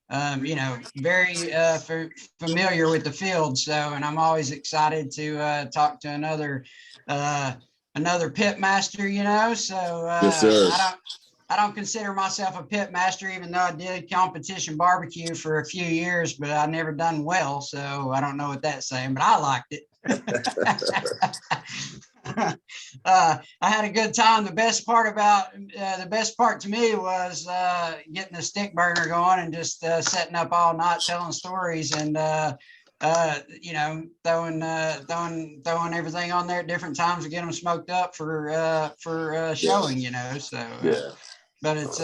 very familiar with the field. So, and I'm always excited to talk to another pit master. So Yes, sir. I don't consider myself a pit master, even though I did competition barbecue for a few years, but I never done well. So I don't know what that's saying, but I liked it. I had a good time. The best part to me was getting the stick burner going and just setting up all night telling stories and throwing everything on there at different times to get them smoked up for showing. So. Yeah. But it's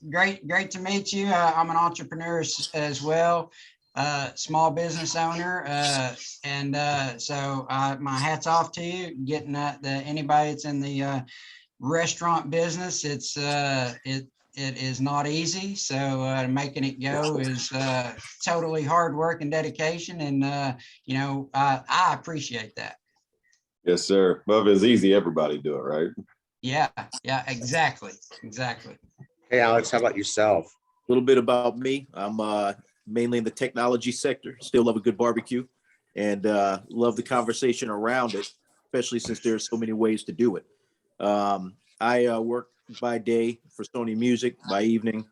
great to meet you. I'm an entrepreneur as well, small business owner, and so my hat's off to you. Getting anybody that's in the restaurant business, it is not easy. So making it go is totally hard work and dedication, and I appreciate that. Yes, sir. Well, if it's easy, everybody do it, right? Yeah, exactly. Hey, Alex, how about yourself? A little bit about me. I'm mainly in the technology sector. Still love a good barbecue and love the conversation around it, especially since there's so many ways to do it. I work by day for Sony Music. By evening,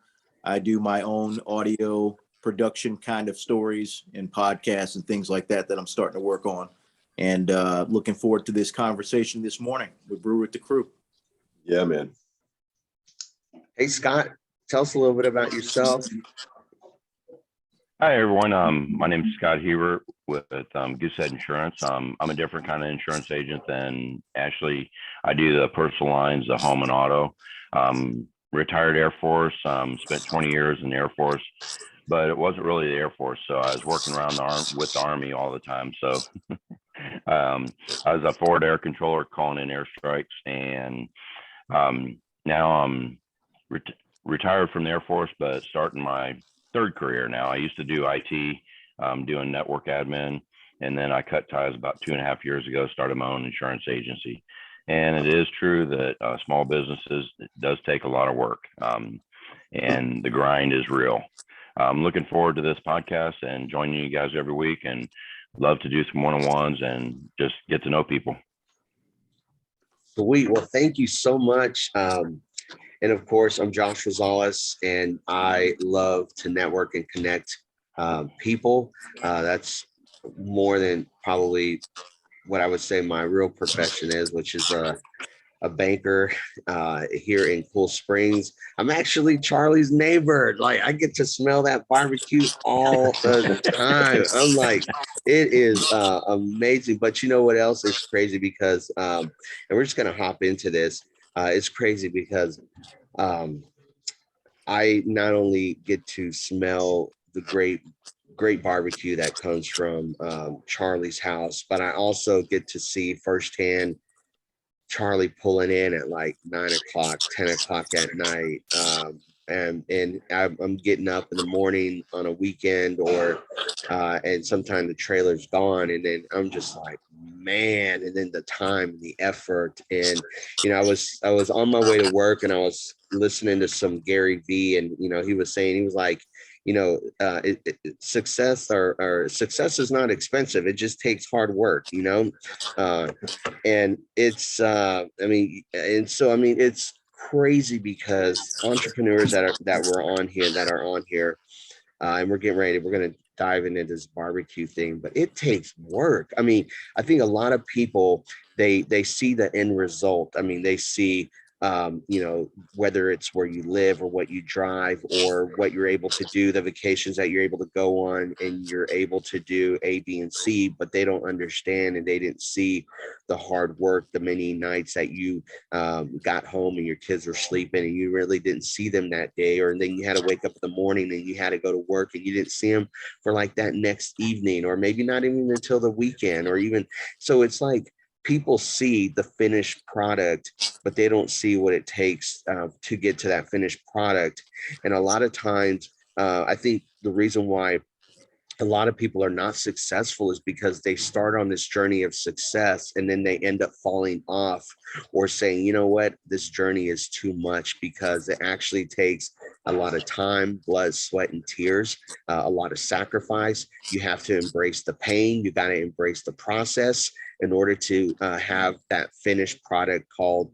I do my own audio production kind of stories and podcasts and things like that I'm starting to work on. And looking forward to this conversation this morning with Brew with the Crew. Yeah, man. Hey, Scott, tell us a little bit about yourself. Hi, everyone. My name is Scott Hebert with Goosehead Insurance. I'm a different kind of insurance agent than Ashley. I do the personal lines, the home and auto. Retired Air Force, spent 20 years in the Air Force, but it wasn't really the Air Force. So I was working around with the Army all the time. So I was a forward air controller calling in airstrikes, and now I'm retired from the Air Force, but starting my third career now. I used to do IT, doing network admin, and then I cut ties about 2.5 years ago, started my own insurance agency. And it is true that small businesses, it does take a lot of work, and the grind is real. I'm looking forward to this podcast and joining you guys every week, and love to do some one-on-ones and just get to know people. Sweet. Well, thank you so much. And of course, I'm Josh Rosales, and I love to network and connect people. That's more than probably what I would say my real profession is, which is a banker here in Cool Springs. I'm actually Charlie's neighbor. Like, I get to smell that barbecue all the time. I'm like, it is amazing. But you know what else is crazy? Because, and we're just going to hop into this. It's crazy because I not only get to smell the great barbecue that comes from Charlie's house, but I also get to see firsthand Charlie pulling in at like 9 o'clock, 10 o'clock at night. And I'm getting up in the morning on a weekend and sometimes the trailer's gone. And then I'm just like, man, and then the time, the effort. And, I was on my way to work and I was listening to some Gary V, and, he was like, success success is not expensive. It just takes hard work, and it's, it's crazy because entrepreneurs that are on here, and we're going to dive into this barbecue thing, but it takes work. I mean, I think a lot of people, they see the end result. I mean, they see, whether it's where you live or what you drive or what you're able to do, the vacations that you're able to go on and you're able to do A, B, and C, but they don't understand and they didn't see the hard work, the many nights that you got home and your kids were sleeping and you really didn't see them that day, or then you had to wake up in the morning and you had to go to work and you didn't see them for like that next evening, or maybe not even until the weekend, or even, so it's like, people see the finished product, but they don't see what it takes to get to that finished product. And a lot of times, I think the reason why a lot of people are not successful is because they start on this journey of success and then they end up falling off or saying, you know what, this journey is too much, because it actually takes a lot of time, blood, sweat, and tears, a lot of sacrifice. You have to embrace the pain. You got to embrace the process in order to have that finished product called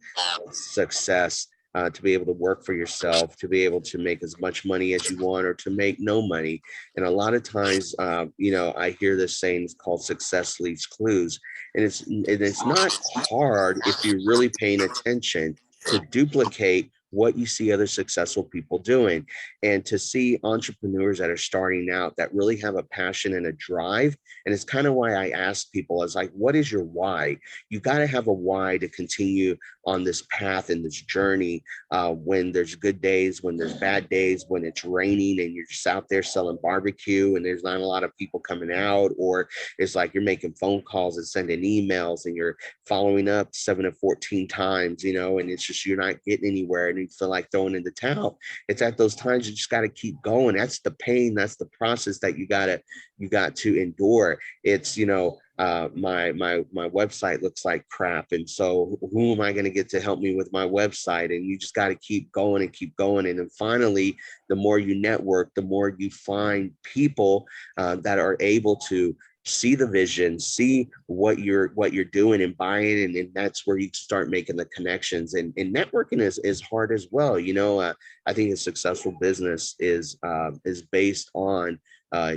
success. To be able to work for yourself, to be able to make as much money as you want, or to make no money. And a lot of times, you know, I hear this saying, it's called success leaves clues. And it's not hard if you're really paying attention to duplicate what you see other successful people doing, and to see entrepreneurs that are starting out that really have a passion and a drive. And it's kind of why I ask people, is like, what is your why? You got to have a why to continue on this path and this journey, when there's good days, when there's bad days, when it's raining and you're just out there selling barbecue and there's not a lot of people coming out, or it's like you're making phone calls and sending emails and you're following up 7 to 14 times, you know, and it's just, you're not getting anywhere and you feel like throwing in the towel. It's at those times you just got to keep going. That's the pain. That's the process that you got to endure. It's, you know, my website looks like crap, and so who am I going to get to help me with my website? And you just got to keep going and keep going. And then finally, the more you network, the more you find people that are able to see the vision, see what you're doing and buying, and that's where you start making the connections. And networking is hard as well. You know, I think a successful business is based on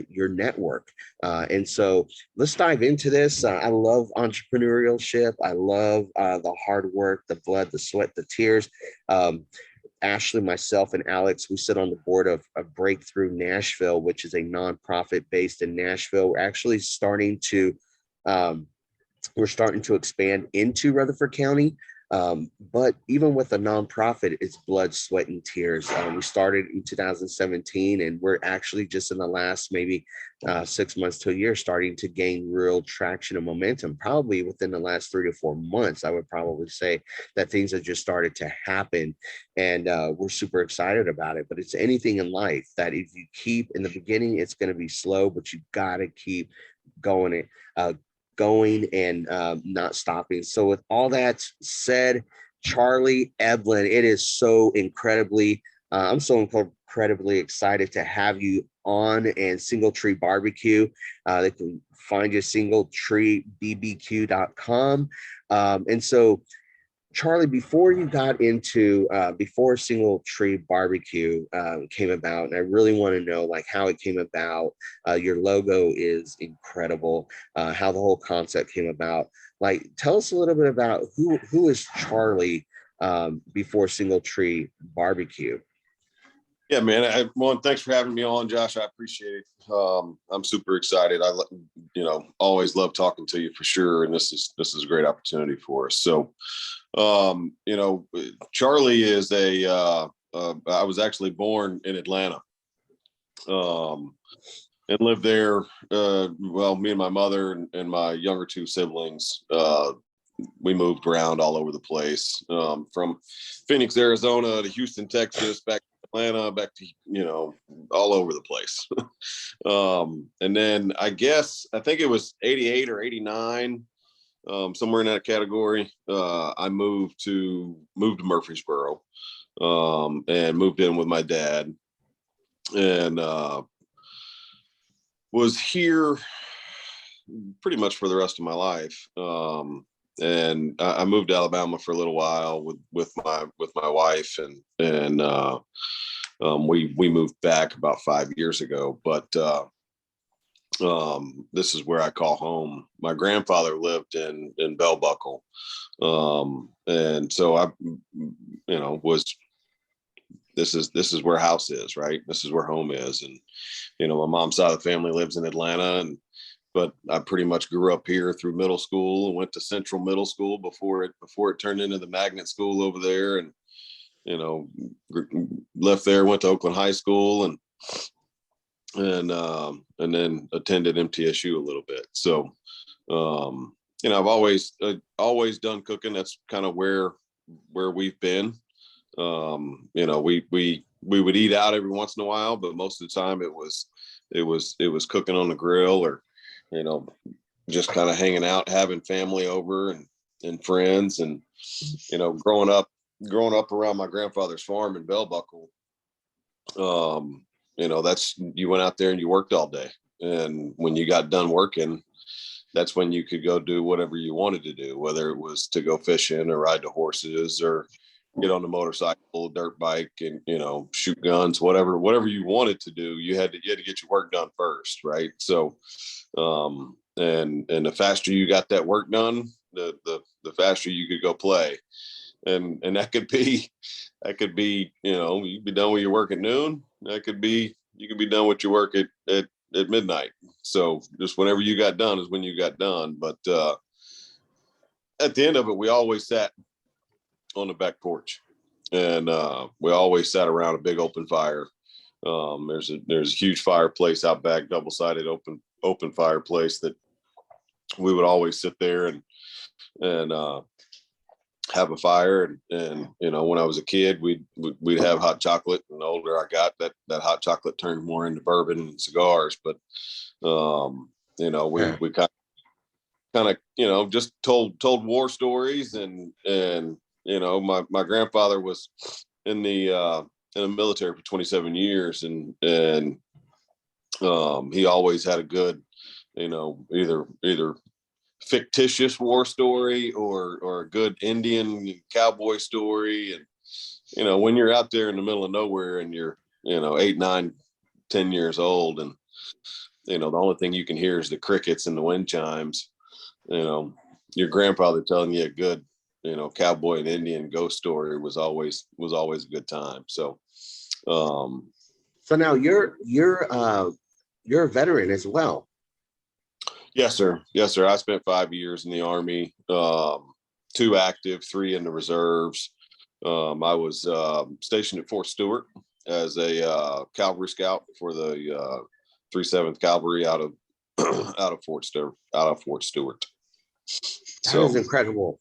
your network. And so let's dive into this. I love entrepreneurship. I love the hard work, the blood, the sweat, the tears. Ashley, myself, and Alex, we sit on the board of Break-Thru Nashville, which is a nonprofit based in Nashville. We're actually starting to expand into Rutherford County. But even with a nonprofit, it's blood, sweat, and tears. We started in 2017, and we're actually just in the last maybe 6 months to a year starting to gain real traction and momentum. Probably within the last 3 to 4 months, I would probably say that things have just started to happen, and we're super excited about it. But it's anything in life that if you keep in the beginning, it's going to be slow, but you got to keep going and not stopping. So with all that said, Charlie Eblen, it is so incredibly, I'm so incredibly excited to have you on, and Single Tree BBQ. They can find you singletreebbq.com. And so Charlie, before you got into, before Single Tree BBQ came about, and I really want to know like how it came about. Your logo is incredible. How the whole concept came about. Like, tell us a little bit about who is Charlie before Single Tree BBQ. Yeah, man. Thanks for having me on, Josh. I appreciate it. I'm super excited. Always love talking to you for sure. And this is a great opportunity for us. So, Charlie is I was actually born in Atlanta, and lived there. Me and my mother and my younger two siblings, we moved around all over the place, from Phoenix, Arizona to Houston, Texas, back to Atlanta, back to, all over the place. And then I think it was 88 or 89, somewhere in that category. I moved to Murfreesboro, and moved in with my dad, and was here pretty much for the rest of my life. And I moved to Alabama for a little while with my wife, and we moved back about 5 years ago. But this is where I call home. My grandfather lived in Bell Buckle, and so I, this is where house is, right? This is where home is, and my mom's side of the family lives in Atlanta, but I pretty much grew up here through middle school and went to Central Middle School before it turned into the magnet school over there, and left there, went to Oakland High School, and then attended MTSU a little bit. So, I've always done cooking. That's kind of where we've been. We would eat out every once in a while, but most of the time it was it was cooking on the grill, or, you know, just kind of hanging out, having family over and friends. And, you know, growing up around my grandfather's farm in Bell Buckle, you know, you went out there and you worked all day. And when you got done working, that's when you could go do whatever you wanted to do, whether it was to go fishing or ride the horses or get on the motorcycle, dirt bike, and, you know, shoot guns, whatever you wanted to do, you had to get your work done first. Right. So, and the faster you got that work done, the faster you could go play. And that could be, you know, you'd be done with your work at noon. You could be done with your work at midnight. So just whenever you got done is when you got done. But at the end of it, we always sat on the back porch, and we always sat around a big open fire. There's a huge fireplace out back, double-sided open fireplace that we would always sit there and have a fire. And you know, when I was a kid, we'd have hot chocolate, and the older I got, that hot chocolate turned more into bourbon and cigars. But you know, we kind of, you know, just told war stories. And you know, my grandfather was in the military for 27 years, and he always had a good, you know, either fictitious war story or a good Indian cowboy story. And, you know, when you're out there in the middle of nowhere and you're, you know, 8, 9, 10 years old, and, you know, the only thing you can hear is the crickets and the wind chimes, you know, your grandfather telling you a good, you know, cowboy and Indian ghost story was always a good time. So, So now you're a veteran as well. Yes, sir. Yes, sir. I spent 5 years in the Army, 2 active, 3 in the reserves. I was stationed at Fort Stewart as a Cavalry Scout for the 37th Cavalry out of Fort Stewart. That is incredible.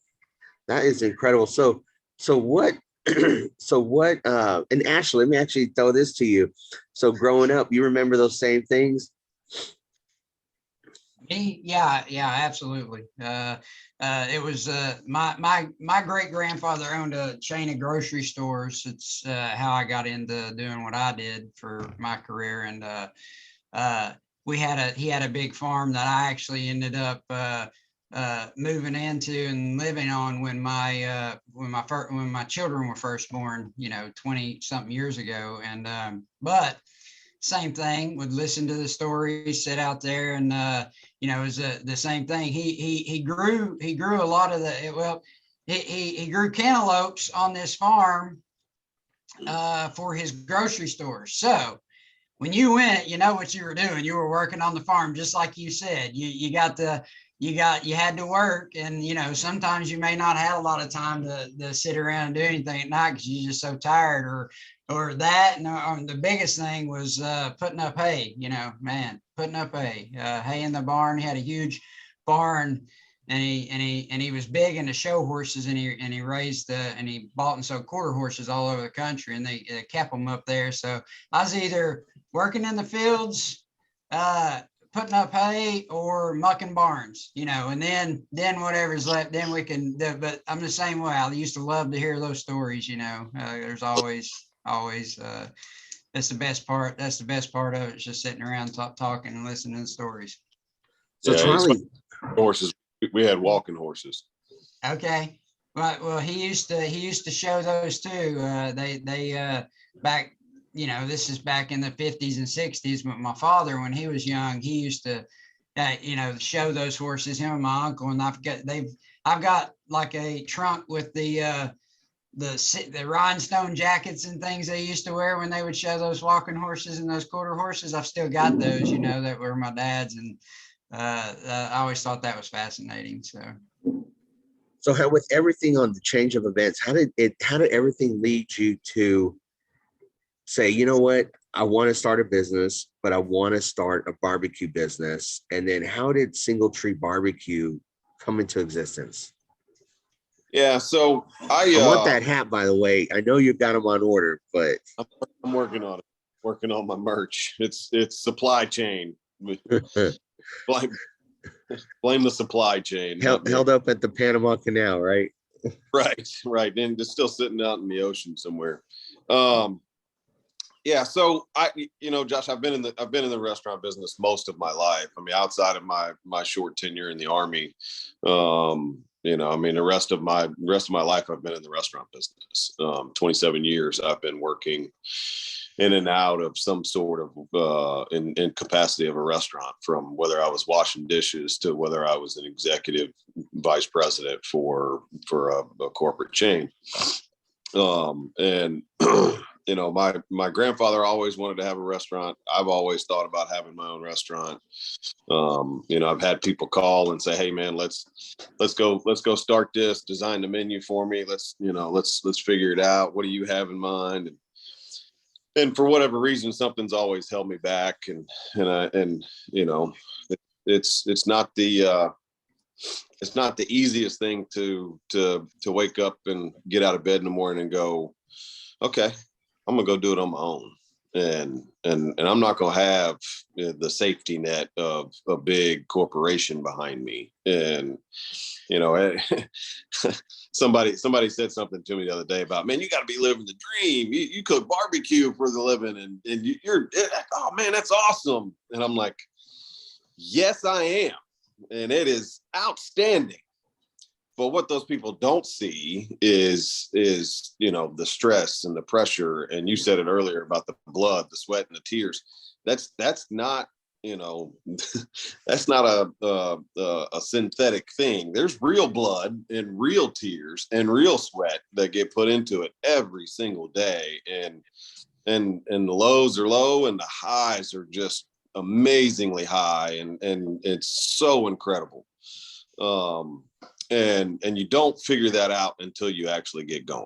That is incredible. So what? And Ashley, let me actually throw this to you. So growing up, you remember those same things? Yeah, absolutely. It was my great grandfather owned a chain of grocery stores. It's how I got into doing what I did for my career. And he had a big farm that I actually ended up moving into and living on when my children were first born, you know, 20 something years ago. And but same thing, would listen to the stories, sit out there, and you know, it was the same thing. He grew a lot of he grew cantaloupes on this farm for his grocery stores. So when you went, you know what you were doing. You were working on the farm, just like you said. You had to work, and you know, sometimes you may not have a lot of time to sit around and do anything at night because you're just so tired, or that. And the biggest thing was putting up hay. You know, man, putting up hay. Hay in the barn. He had a huge barn, and he was big into show horses, and he raised and he bought and sold quarter horses all over the country, and they kept them up there. So I was either working in the fields, putting up hay, or mucking barns, you know, and then whatever's left, then we can do. But I'm the same way. I used to love to hear those stories, you know. There's always that's the best part. That's the best part of it. It's just sitting around talking and listening to the stories. So Charlie, horses, we had walking horses. Okay. Well, he used to show those too. They back, you know, this is back in the 50s and 60s, but my father, when he was young, he used to, you know, show those horses, him and my uncle. And I've got like a trunk with the rhinestone jackets and things they used to wear when they would show those walking horses and those quarter horses. I've still got those, you know, that were my dad's. And I always thought that was fascinating. So how, with everything on the change of events, how did everything lead you to say, you know what, I want to start a business, but I want to start a barbecue business? And then how did Single Tree BBQ come into existence? Yeah, so I want that hat, by the way. I know you've got them on order, but I'm working on it. working on my merch. It's supply chain. Blame blame the supply chain. Held up at the Panama Canal, right? Right. And it's still sitting out in the ocean somewhere. Yeah. So Josh, I've been in the restaurant business most of my life. I mean, outside of my short tenure in the Army, the rest of my life, I've been in the restaurant business. 27 years I've been working in and out of some sort of in capacity of a restaurant, from whether I was washing dishes to whether I was an executive vice president for a corporate chain. And my grandfather always wanted to have a restaurant. I've always thought about having my own restaurant. I've had people call and say, "Hey man, let's go start this, design the menu for me. Let's figure it out. What do you have in mind?" And for whatever reason, something's always held me back. It's not the easiest thing to wake up and get out of bed in the morning and go, okay, I'm gonna go do it on my own. And I'm not gonna have the safety net of a big corporation behind me. And somebody said something to me the other day about, man, you got to be living the dream. You cook barbecue for the living, and you're, oh man, that's awesome. And I'm like, yes, I am, and it is outstanding. But what those people don't see is the stress and the pressure. And you said it earlier about the blood, the sweat, and the tears. That's not that's not a synthetic thing. There's real blood and real tears and real sweat that get put into it every single day. And the lows are low and the highs are just amazingly high. And it's so incredible. And you don't figure that out until you actually get going.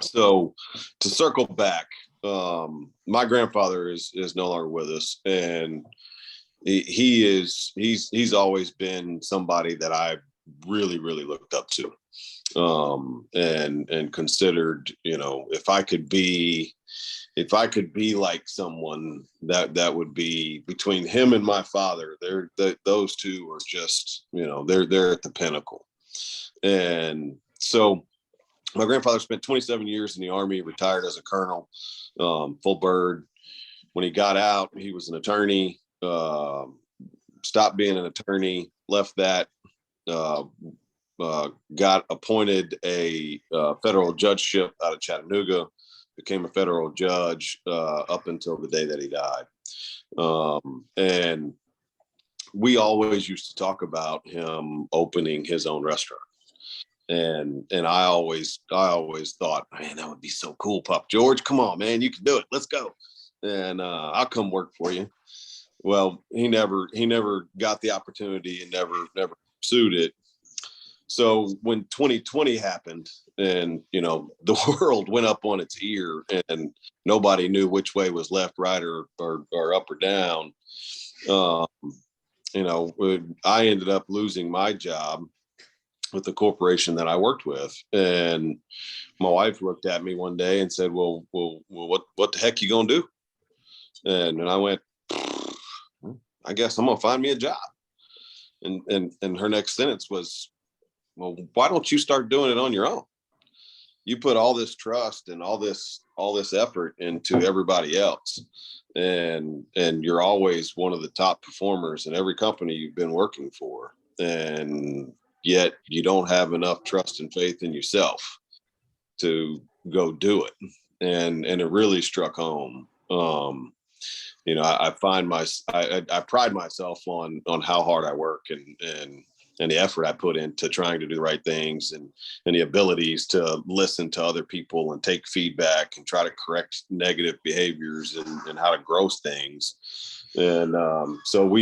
So to circle back, my grandfather is no longer with us, and he's always been somebody that I really, really looked up to, and considered, if I could be like someone, that would be between him and my father. Those two are just, they're at the pinnacle. And so my grandfather spent 27 years in the Army, retired as a colonel, full bird. When he got out, he was an attorney, stopped being an attorney, left that, got appointed a federal judgeship out of Chattanooga, became a federal judge up until the day that he died. And we always used to talk about him opening his own restaurant. And I always thought, man, that would be so cool, Pop George. Come on, man, you can do it. Let's go. And I'll come work for you. Well, he never got the opportunity and never pursued it. So when 2020 happened, and the world went up on its ear, and nobody knew which way was left, right, or up or down. I ended up losing my job with the corporation that I worked with, and my wife looked at me one day and said, "Well, what the heck you gonna do?" And I went, "I guess I'm gonna find me a job." And her next sentence was, "Well, why don't you start doing it on your own? You put all this trust and all this effort into everybody else, and you're always one of the top performers in every company you've been working for, and yet you don't have enough trust and faith in yourself to go do it." And it really struck home. I pride myself on how hard I work and the effort I put into trying to do the right things, and the abilities to listen to other people and take feedback and try to correct negative behaviors and how to grow things. And so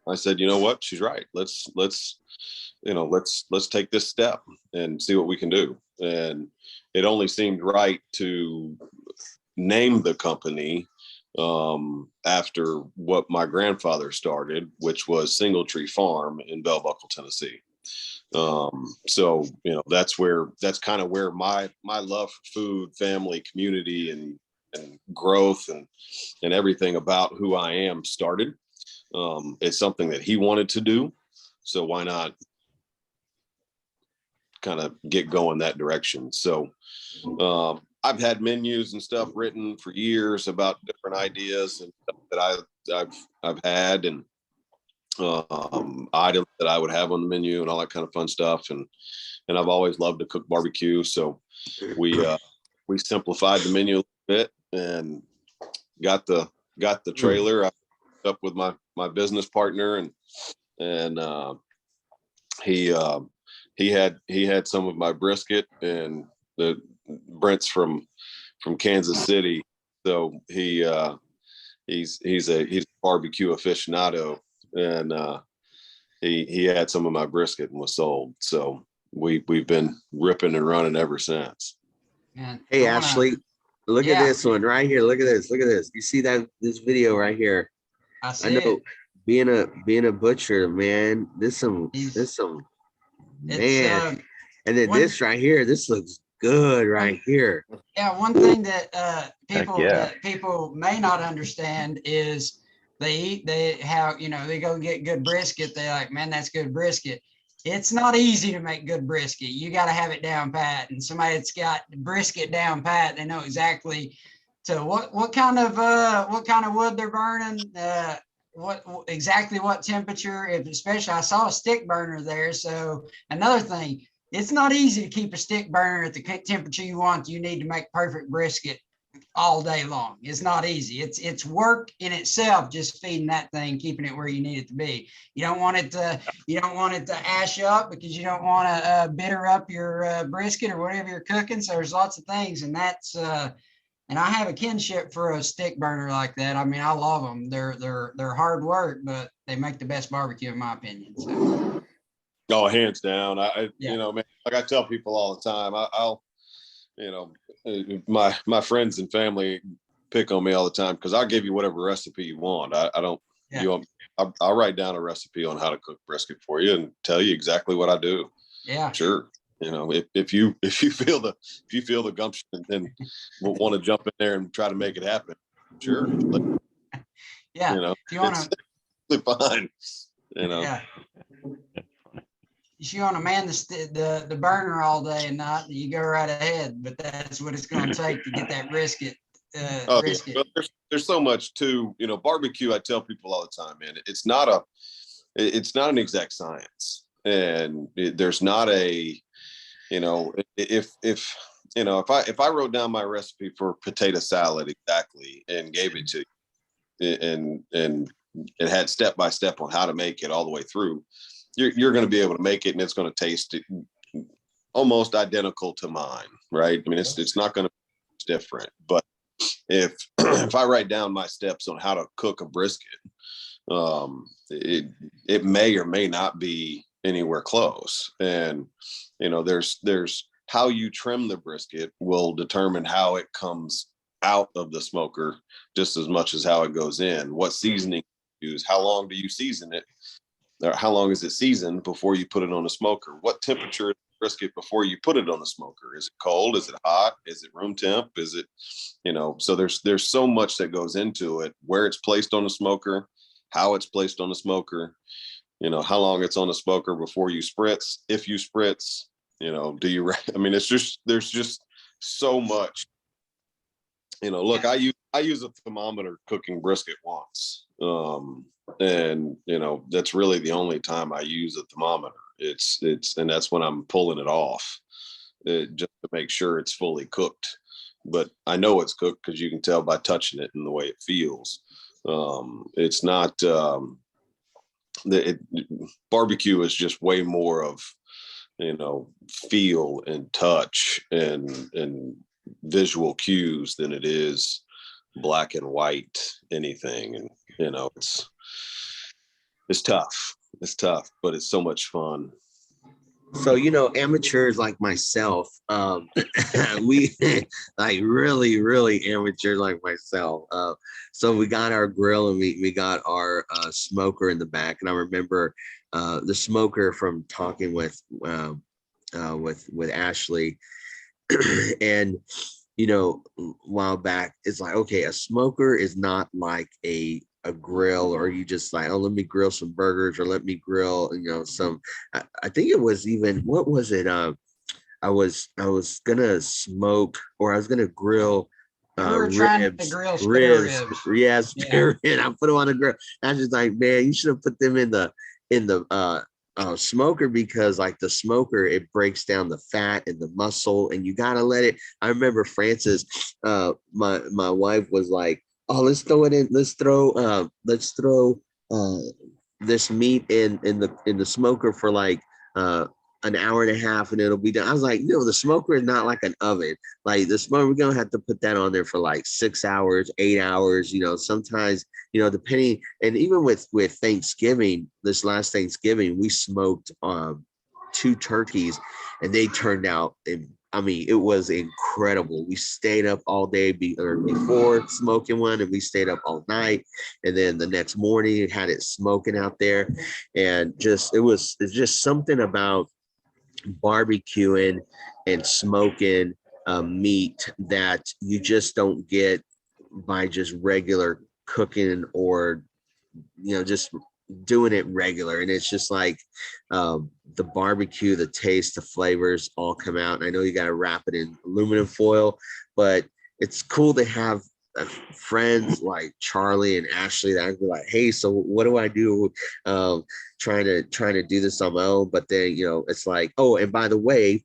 I said, you know what, she's right. Let's take this step and see what we can do. And it only seemed right to name the company after what my grandfather started, which was Single Tree Farm in Bell Buckle, Tennessee. That's kind of where my love for food, family, community, and growth and everything about who I am started. It's something that he wanted to do. So why not kind of get going that direction? So I've had menus and stuff written for years about different ideas and stuff that I've had, and items that I would have on the menu and all that kind of fun stuff. And I've always loved to cook barbecue. So we simplified the menu a little bit and got the trailer. I up with my business partner, and he had some of my brisket, and the Brent's from Kansas City, so he's a barbecue aficionado, and he had some of my brisket and was sold. So we've been ripping and running ever since. Man, Hey, Ashley, look at Yeah. this one right here. Look at this. Look at this. You see this video right here? I I see know it. being a butcher, man, this some It's man. And then one- this right here, this looks good right here. Yeah, one thing that yeah. that people may not understand is they go get good brisket. They're like, man, that's good brisket. It's not easy to make good brisket. You got to have it down pat. And somebody that's got brisket down pat, they know exactly to what kind of wood they're burning, exactly what temperature. Especially, I saw a stick burner there. So another thing, it's not easy to keep a stick burner at the temperature you want. You need to make perfect brisket all day long. It's not easy. It's work in itself, just feeding that thing, keeping it where you need it to be. You don't want it to ash up, because you don't want to bitter up your brisket or whatever you're cooking. So there's lots of things, and that's and I have a kinship for a stick burner like that. I mean, I love them. They're hard work, but they make the best barbecue in my opinion. So. Oh, hands down. I Yeah. You know, man, like I tell people all the time, I'll my friends and family pick on me all the time because I'll give you whatever recipe you want. I don't, Yeah. I'll write down a recipe on how to cook brisket for you and tell you exactly what I do. Yeah. Sure. You know, if you feel the gumption and want to jump in there and try to make it happen, sure. Yeah. You know, If you want to, it's fine. You know. yeah. If you want to man the burner all day and night, you go right ahead. But that's what it's going to take to get that brisket. Brisket. Well, there's so much to, barbecue. I tell people all the time, man, it's not an exact science, and there's not a, if I wrote down my recipe for potato salad exactly and gave it to you, and it had step by step on how to make it all the way through, you're going to be able to make it, and it's going to taste almost identical to mine, right? I mean, it's not going to be different, but if I write down my steps on how to cook a brisket, it may or may not be anywhere close. And there's how you trim the brisket will determine how it comes out of the smoker just as much as how it goes in. What seasoning you use, how long do you season it, or how long is it seasoned before you put it on the smoker? What temperature is the brisket before you put it on the smoker? Is it cold? Is it hot? Is it room temp? Is it, so there's so much that goes into it, where it's placed on the smoker, how it's placed on the smoker, how long it's on the smoker before you spritz, if you spritz, do you, I mean, there's just so much, look, I use a thermometer cooking brisket once. And that's really the only time I use a thermometer. And that's when I'm pulling it off, just to make sure it's fully cooked. But I know it's cooked because you can tell by touching it and the way it feels. It's not barbecue is just way more of feel and touch and visual cues than it is black and white anything. And it's tough, but it's so much fun. So, amateurs like myself, we like really amateurs like myself. So we got our grill and we got our smoker in the back. And I remember the smoker from talking with Ashley, and a while back, it's like, okay, a smoker is not like a grill, or you just like, oh, let me grill some burgers, or let me grill, some, I think it was even, what was it? I was gonna smoke, or I was gonna grill You were trying to grill spare ribs. Yeah, Yeah. spare rib. I put them on the grill. I was just like, man, you should have put them in the smoker, because like the smoker, it breaks down the fat and the muscle, and you gotta let it. I remember Francis, my wife was like, oh, let's throw it in. Let's throw this meat in the smoker for like an hour and a half, and it'll be done. I was like, no, the smoker is not like an oven. Like the smoker, we're gonna have to put that on there for like 6 hours, 8 hours, sometimes, depending. And even with Thanksgiving, this last Thanksgiving, we smoked 2 turkeys, and they turned out, I mean, it was incredible. We stayed up all day before smoking one, and we stayed up all night. And then the next morning, it had it smoking out there, and it's just something about barbecuing and smoking meat that you just don't get by just regular cooking, or just doing it regular. And it's just like the barbecue, the taste, the flavors all come out. And I know you got to wrap it in aluminum foil, but it's cool to have friends like Charlie and Ashley that I'd be like, hey, so what do I do? Trying to do this on my own. But then, it's like, oh, and by the way,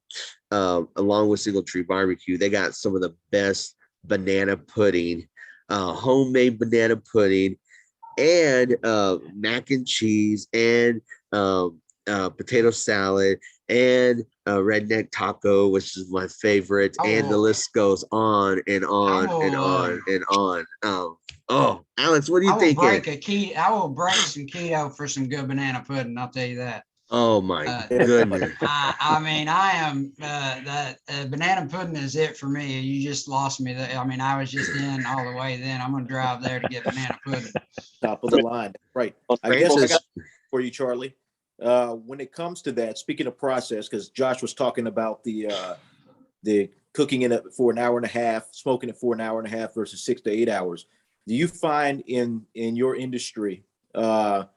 along with Single Tree BBQ, they got some of the best banana pudding, homemade banana pudding, and mac and cheese, and potato salad, and redneck taco, which is my favorite. And the list goes on and on and on and on. Oh, Alex, what do you think? I will break some keto for some good banana pudding. I'll tell you that. Oh my goodness. I mean, I am that banana pudding is it for me. You just lost me. I mean, I was just in all the way. Then I'm gonna drive there to get banana pudding. Top of the line, right? I guess I got for you, Charlie. When it comes to that, speaking of process, because Josh was talking about the cooking in it for an hour and a half, smoking it for an hour and a half versus 6 to 8 hours. Do you find in your industry a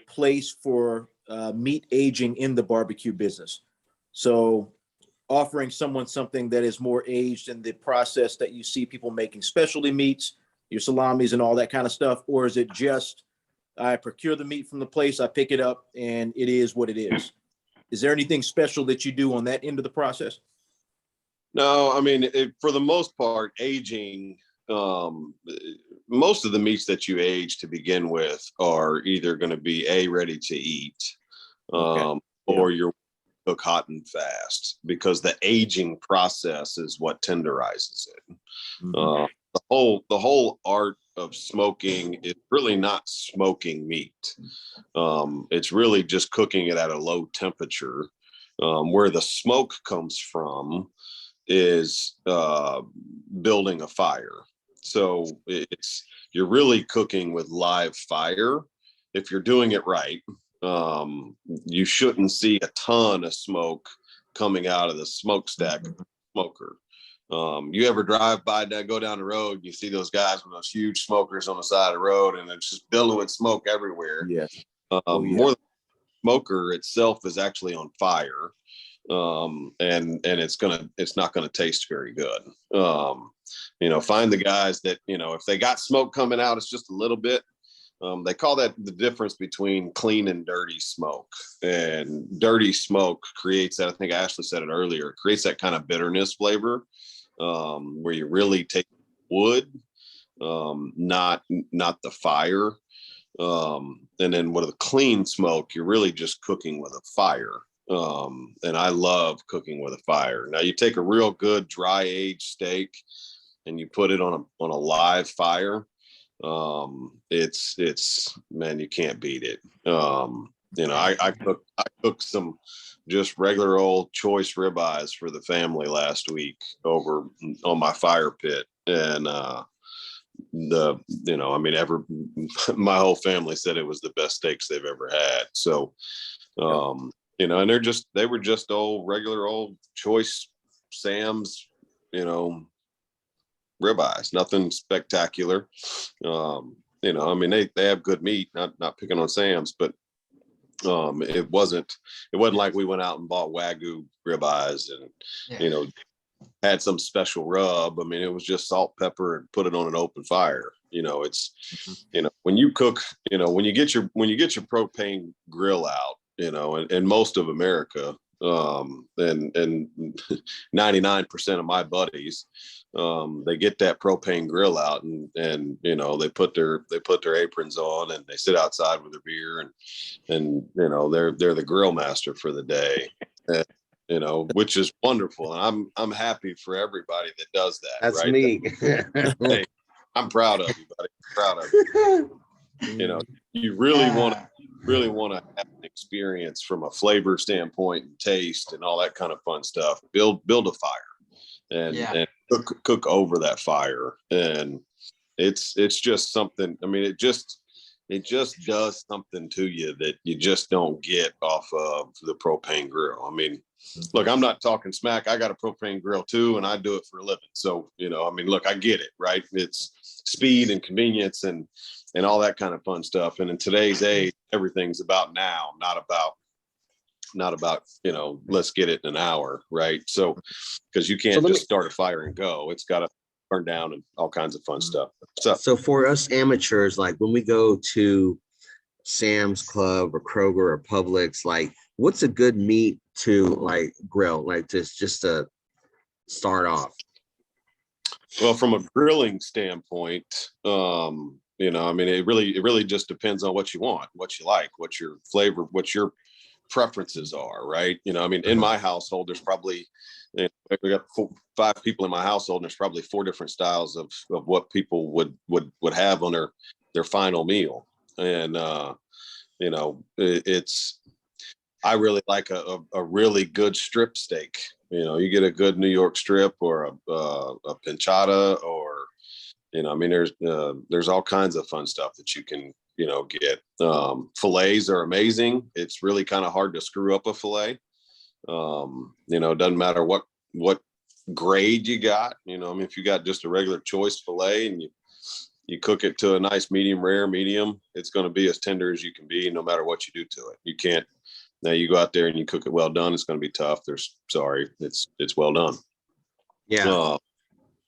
place for meat aging in the barbecue business? So offering someone something that is more aged in the process that you see people making specialty meats, your salamis and all that kind of stuff, or is it just I procure the meat from the place, I pick it up, and it is what it is? Is there anything special that you do on that end of the process? No, I mean, for the most part, aging, most of the meats that you age to begin with are either going to be ready to eat, or you're cook hot and fast, because the aging process is what tenderizes it. Mm-hmm. The whole art of smoking is really not smoking meat. It's really just cooking it at a low temperature. Where the smoke comes from is building a fire. So you're really cooking with live fire. If you're doing it right, you shouldn't see a ton of smoke coming out of the smokestack smoker. You ever drive by that, go down the road, you see those guys with those huge smokers on the side of the road, and it's just billowing smoke everywhere. Yes. More than the smoker itself is actually on fire. And it's not gonna taste very good. Find the guys that, if they got smoke coming out, it's just a little bit. They call that the difference between clean and dirty smoke. And dirty smoke creates that, I think Ashley said it earlier, it creates that kind of bitterness flavor, where you really take wood, not the fire. And then with a clean smoke, you're really just cooking with a fire. And I love cooking with a fire. Now you take a real good dry aged steak and you put it on a live fire. It's man, you can't beat it. I cooked some just regular old choice ribeyes for the family last week over on my fire pit. And, my whole family said it was the best steaks they've ever had. So, and they were just regular old choice Sam's you know, ribeyes, nothing spectacular. You know, I mean, they have good meat, not picking on Sam's, but it wasn't like we went out and bought Wagyu ribeyes and, Yeah. you know, had some special rub. I mean, it was just salt, pepper, and put it on an open fire. You know, it's, you know, when you cook, you know, when you get your propane grill out, you know, and most of America, and 99% of my buddies, they get that propane grill out and you know, they put their aprons on and they sit outside with their beer and you know, they're the grill master for the day. And, you know, which is wonderful. And I'm happy for everybody that does that. That's right? me. Hey, I'm proud of you, buddy. Proud of you. You know, you really want to have an experience from a flavor standpoint and taste and all that kind of fun stuff. Build a fire and cook over that fire. And it's just something. I mean, it just does something to you that you just don't get off of the propane grill. I mean, look, I'm not talking smack. I got a propane grill too, and I do it for a living. So, you know, I mean, look, I get it, right? It's speed and convenience and all that kind of fun stuff. And in today's age, everything's about now, not about, you know, let's get it in an hour, right? So, because you can't just start a fire and go. It's got to burn down and all kinds of fun stuff. So for us amateurs, like when we go to Sam's Club or Kroger or Publix, like what's a good meat to like grill, like just to start off? Well, from a grilling standpoint, you know, I mean, it really just depends on what you want, what you like, what your flavor, what your preferences are, right? You know, I mean, in my household, there's probably, you know, we got 5 people in my household, and there's probably 4 different styles of what people would have on their final meal. And you know, I really like a really good strip steak. You know, you get a good New York strip or a pinchata, or, you know, I mean, there's all kinds of fun stuff that you can, you know, get. Fillets are amazing. It's really kind of hard to screw up a fillet. You know, it doesn't matter what grade you got. You know, I mean, if you got just a regular choice fillet and you cook it to a nice medium rare, medium, it's going to be as tender as you can be, no matter what you do to it. You can't. Now you go out there and you cook it well done, it's going to be tough. It's well done. Yeah. No,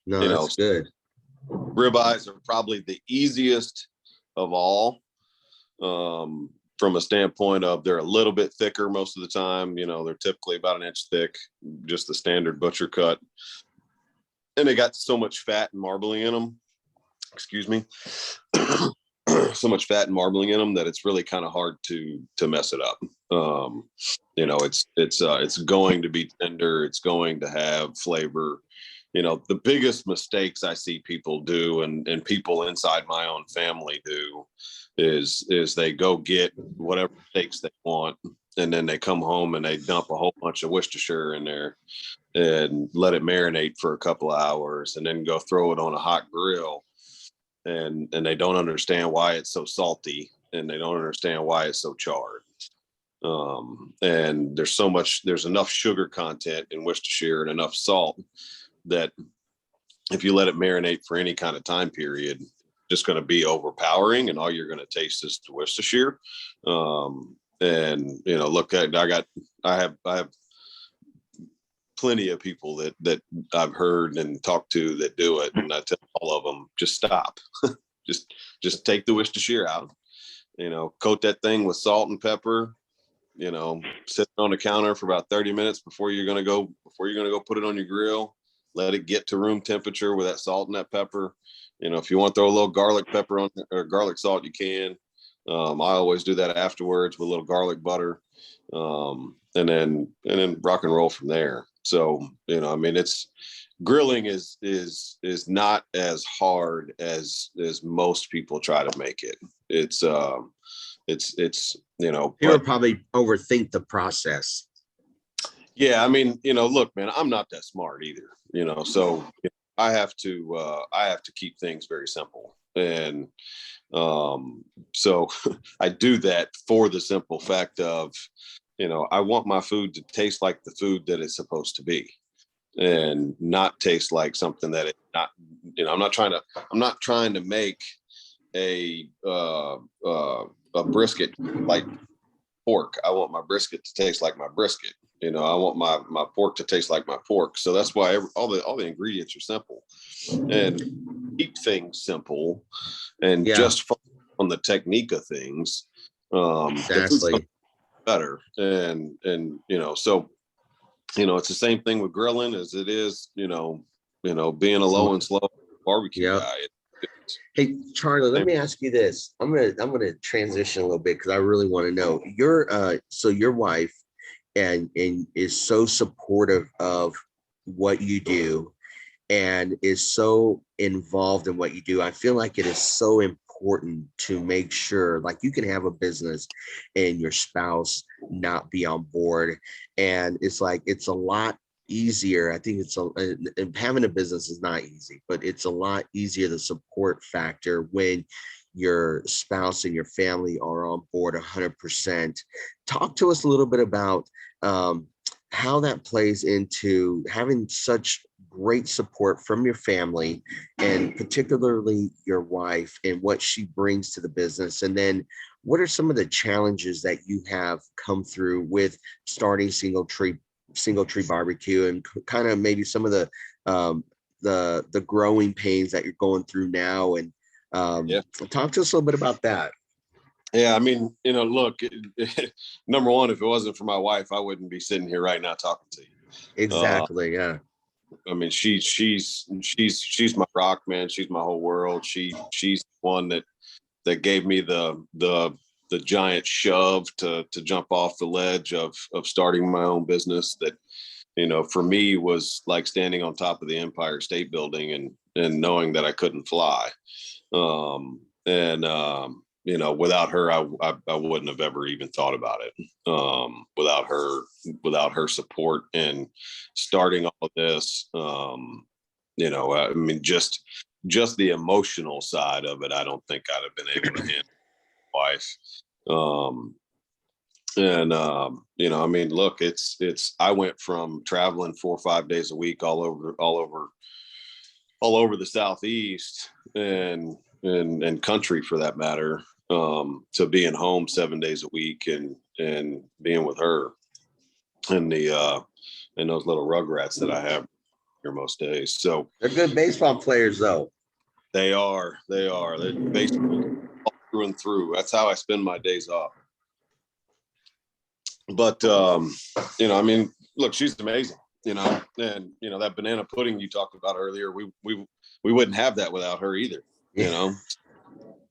you that's good. Ribeyes are probably the easiest of all, from a standpoint of they're a little bit thicker most of the time. You know, they're typically about an inch thick, just the standard butcher cut. And they got so much fat and marbling in them. Excuse me. So much fat and marbling in them that it's really kind of hard to mess it up. You know, it's going to be tender. It's going to have flavor. You know, the biggest mistakes I see people do, and people inside my own family do, is they go get whatever steaks they want, and then they come home and they dump a whole bunch of Worcestershire in there and let it marinate for a couple of hours, and then go throw it on a hot grill. And they don't understand why it's so salty, and they don't understand why it's so charred. And there's enough sugar content in Worcestershire and enough salt that if you let it marinate for any kind of time period, it's just going to be overpowering, and all you're going to taste is the Worcestershire. And you know, look, I have plenty of people that I've heard and talked to that do it, and I tell all of them, just stop. just take the Worcestershire out, you know, coat that thing with salt and pepper, you know, sit on the counter for about 30 minutes before you're going to go put it on your grill. Let it get to room temperature with that salt and that pepper. You know, if you want to throw a little garlic pepper on or garlic salt, you can. I always do that afterwards with a little garlic butter, and then rock and roll from there. So, you know, I mean, grilling is not as hard as most people try to make it. It's you know, People probably overthink the process. Yeah, I mean, you know, look, man, I'm not that smart either, you know, so you know, I have to keep things very simple. And so I do that for the simple fact of, you know, I want my food to taste like the food that it's supposed to be. and not taste like something that it not, I'm not trying to make a brisket like pork. I want my brisket to taste like my brisket. I want my pork to taste like my pork. So that's why all the ingredients are simple, and keep things simple, and just focus on the technique of things. Exactly. Better. And so, it's the same thing with grilling as it is, being a low and slow barbecue guy. Hey, Charlie, let me ask you this. I'm gonna transition a little bit because I really want to know so your wife and is so supportive of what you do and is so involved in what you do. I feel like it is so important to make sure, like, you can have a business and your spouse not be on board. And it's like, it's a lot easier. I think and having a business is not easy, but it's a lot easier, the support factor, when your spouse and your family are on board 100%. Talk to us a little bit about how that plays into having such great support from your family, and particularly your wife, and what she brings to the business. And then what are some of the challenges that you have come through with starting Single Tree BBQ, and kind of maybe some of the growing pains that you're going through now? And talk to us a little bit about that. Yeah, I mean, look, number one, if it wasn't for my wife, I wouldn't be sitting here right now talking to you. Exactly. Yeah. I mean, she's my rock, man. She's my whole world. She's the one that gave me the giant shove to jump off the ledge of starting my own business. That, for me, was like standing on top of the Empire State Building and knowing that I couldn't fly. Without her, I wouldn't have ever even thought about it. Without her support and starting all of this, I mean, just the emotional side of it, I don't think I'd have been able to handle my wife. I mean, look, I went from traveling 4 or 5 days a week all over the Southeast and country, for that matter, to being home 7 days a week and being with her and those little rugrats that I have here most days. So they're good baseball players, though. They are. They're basically all through and through. That's how I spend my days off. But I mean, look, she's amazing. And that banana pudding you talked about earlier, we wouldn't have that without her either.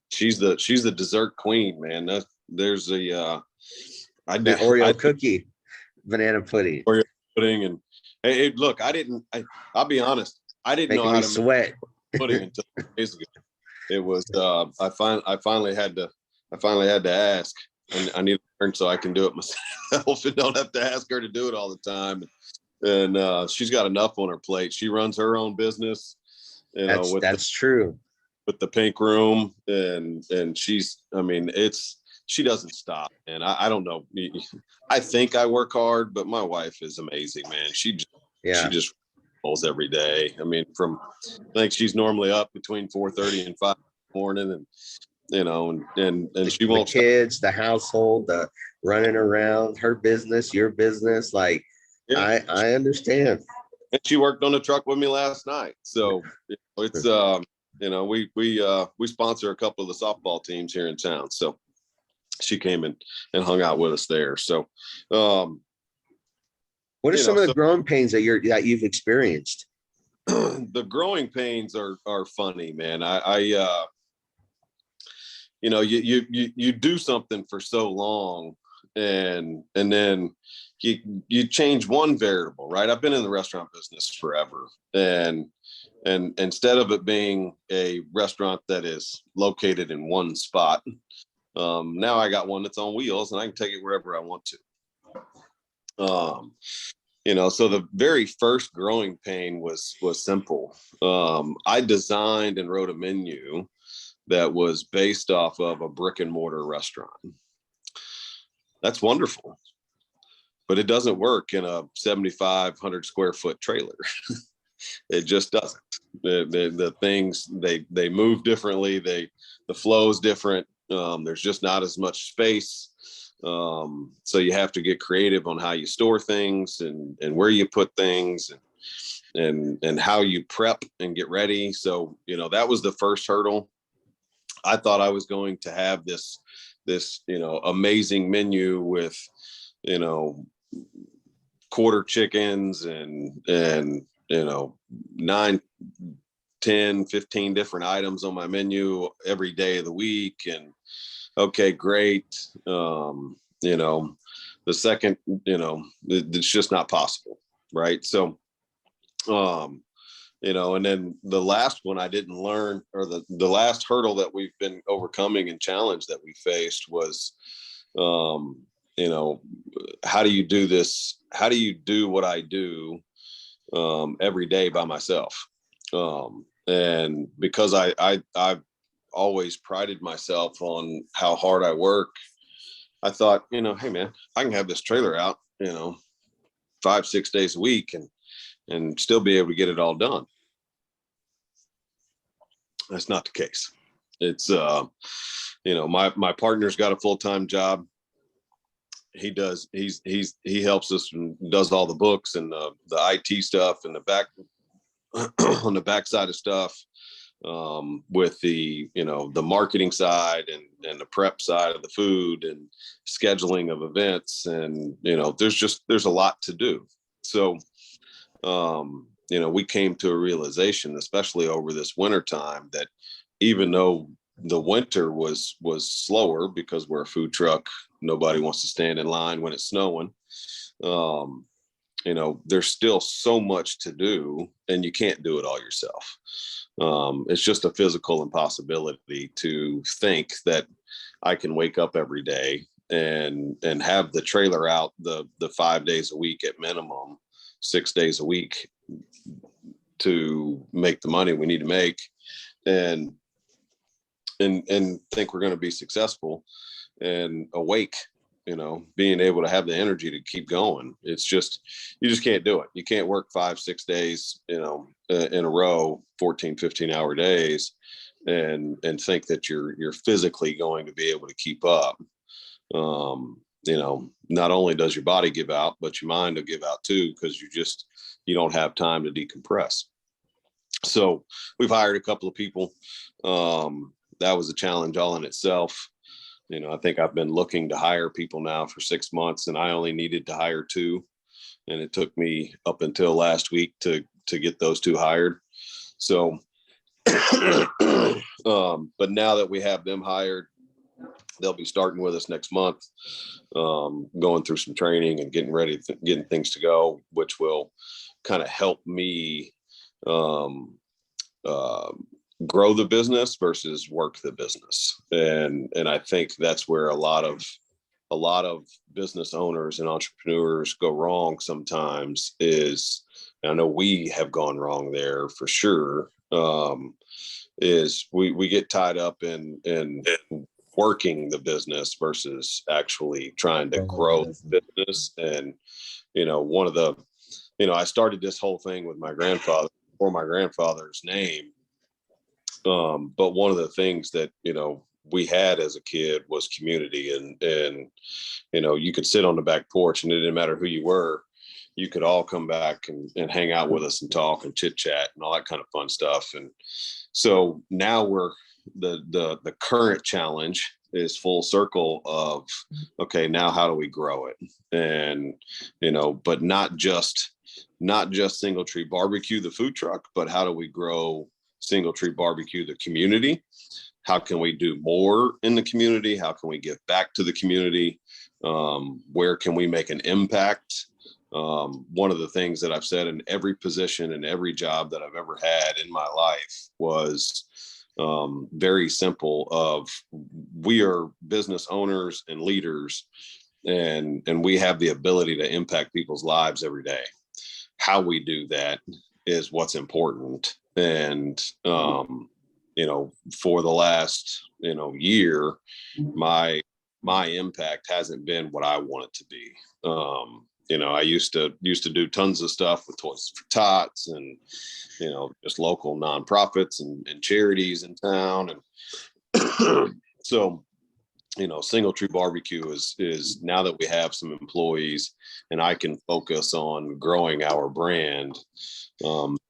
She's the dessert queen, man. There's Oreo cookie, banana pudding. Oreo pudding, and hey, look, I'll be honest, I didn't know how to sweat pudding until days ago. It was I finally had to ask, and I need to learn so I can do it myself and don't have to ask her to do it all the time. And she's got enough on her plate. She runs her own business, that's true. With the pink room, and she's, I mean, she doesn't stop. And I don't know. I think I work hard, but my wife is amazing, man. She just rolls every day. I mean, I think she's normally up between 4:30 and 5 in the morning, and she won't. The kids, the household, the running around, her business, your business. Like, I understand. And she worked on the truck with me last night. So it's we sponsor a couple of the softball teams here in town. So she came and hung out with us there. So what are some of the growing pains that you've experienced? The growing pains are funny, man. You do something for so long, and then you change one variable, right? I've been in the restaurant business forever, and instead of it being a restaurant that is located in one spot, now I got one that's on wheels, and I can take it wherever I want to. So the very first growing pain was simple. I designed and wrote a menu that was based off of a brick and mortar restaurant. That's wonderful. but it doesn't work in a 7,500 square foot trailer. It just doesn't. The things, they move differently. The flow is different. There's just not as much space. So you have to get creative on how you store things and where you put things and how you prep and get ready. So, you know, that was the first hurdle. I thought I was going to have this, you know, amazing menu with, you know, quarter chickens and, you know, 9, 10, 15 different items on my menu every day of the week. And okay, great. You know, the second, you know, it's just not possible. Right. So, you know, and then the last one I didn't learn, or the last hurdle that we've been overcoming and challenge that we faced was, you know, how do you do this? How do you do what I do every day by myself? And because I've always prided myself on how hard I work, I thought, you know, hey man, I can have this trailer out, you know, 5-6 days a week and still be able to get it all done. That's not the case. It's, you know, my partner's got a full-time job. He helps us and does all the books and the IT stuff and the back on the backside of stuff, with the, you know, the marketing side and the prep side of the food and scheduling of events. And, you know, there's a lot to do. So, you know, we came to a realization, especially over this winter time, that even though the winter was slower because we're a food truck, nobody wants to stand in line when it's snowing. You know, there's still so much to do and you can't do it all yourself. It's just a physical impossibility to think that I can wake up every day and have the trailer out the 5 days a week at minimum, 6 days a week to make the money we need to make and think we're going to be successful and awake, you know, being able to have the energy to keep going. It's just, you just can't do it. You can't work 5-6 days, you know, in a row, 14-15 hour days and think that you're physically going to be able to keep up. You know, not only does your body give out, but your mind will give out too, because you don't have time to decompress. So we've hired a couple of people. That was a challenge all in itself. You know, I think I've been looking to hire people now for 6 months and I only needed to hire 2. And it took me up until last week to get those 2 hired. So, but now that we have them hired, they'll be starting with us next month, going through some training and getting ready, getting things to go, which will kind of help me grow the business versus work the business. And I think that's where a lot of business owners and entrepreneurs go wrong sometimes is, I know we have gone wrong there for sure, is we get tied up in working the business versus actually trying to grow the business. And, you know, I started this whole thing with my grandfather or my grandfather's name. But one of the things that, you know, we had as a kid was community and, you know, you could sit on the back porch and it didn't matter who you were, you could all come back and hang out with us and talk and chit chat and all that kind of fun stuff. And so now the current challenge is full circle of, okay, now how do we grow it? And, you know, but not just Single Tree BBQ, the food truck, but how do we grow Single Tree BBQ, the community? How can we do more in the community? How can we give back to the community? Where can we make an impact? One of the things that I've said in every position and every job that I've ever had in my life was very simple of, we are business owners and leaders and we have the ability to impact people's lives every day. How we do that is what's important. And, you know, for the last, you know, year, my impact hasn't been what I want it to be. I used to do tons of stuff with Toys for Tots and, just local nonprofits and charities in town. And so, Single Tree BBQ is now that we have some employees and I can focus on growing our brand.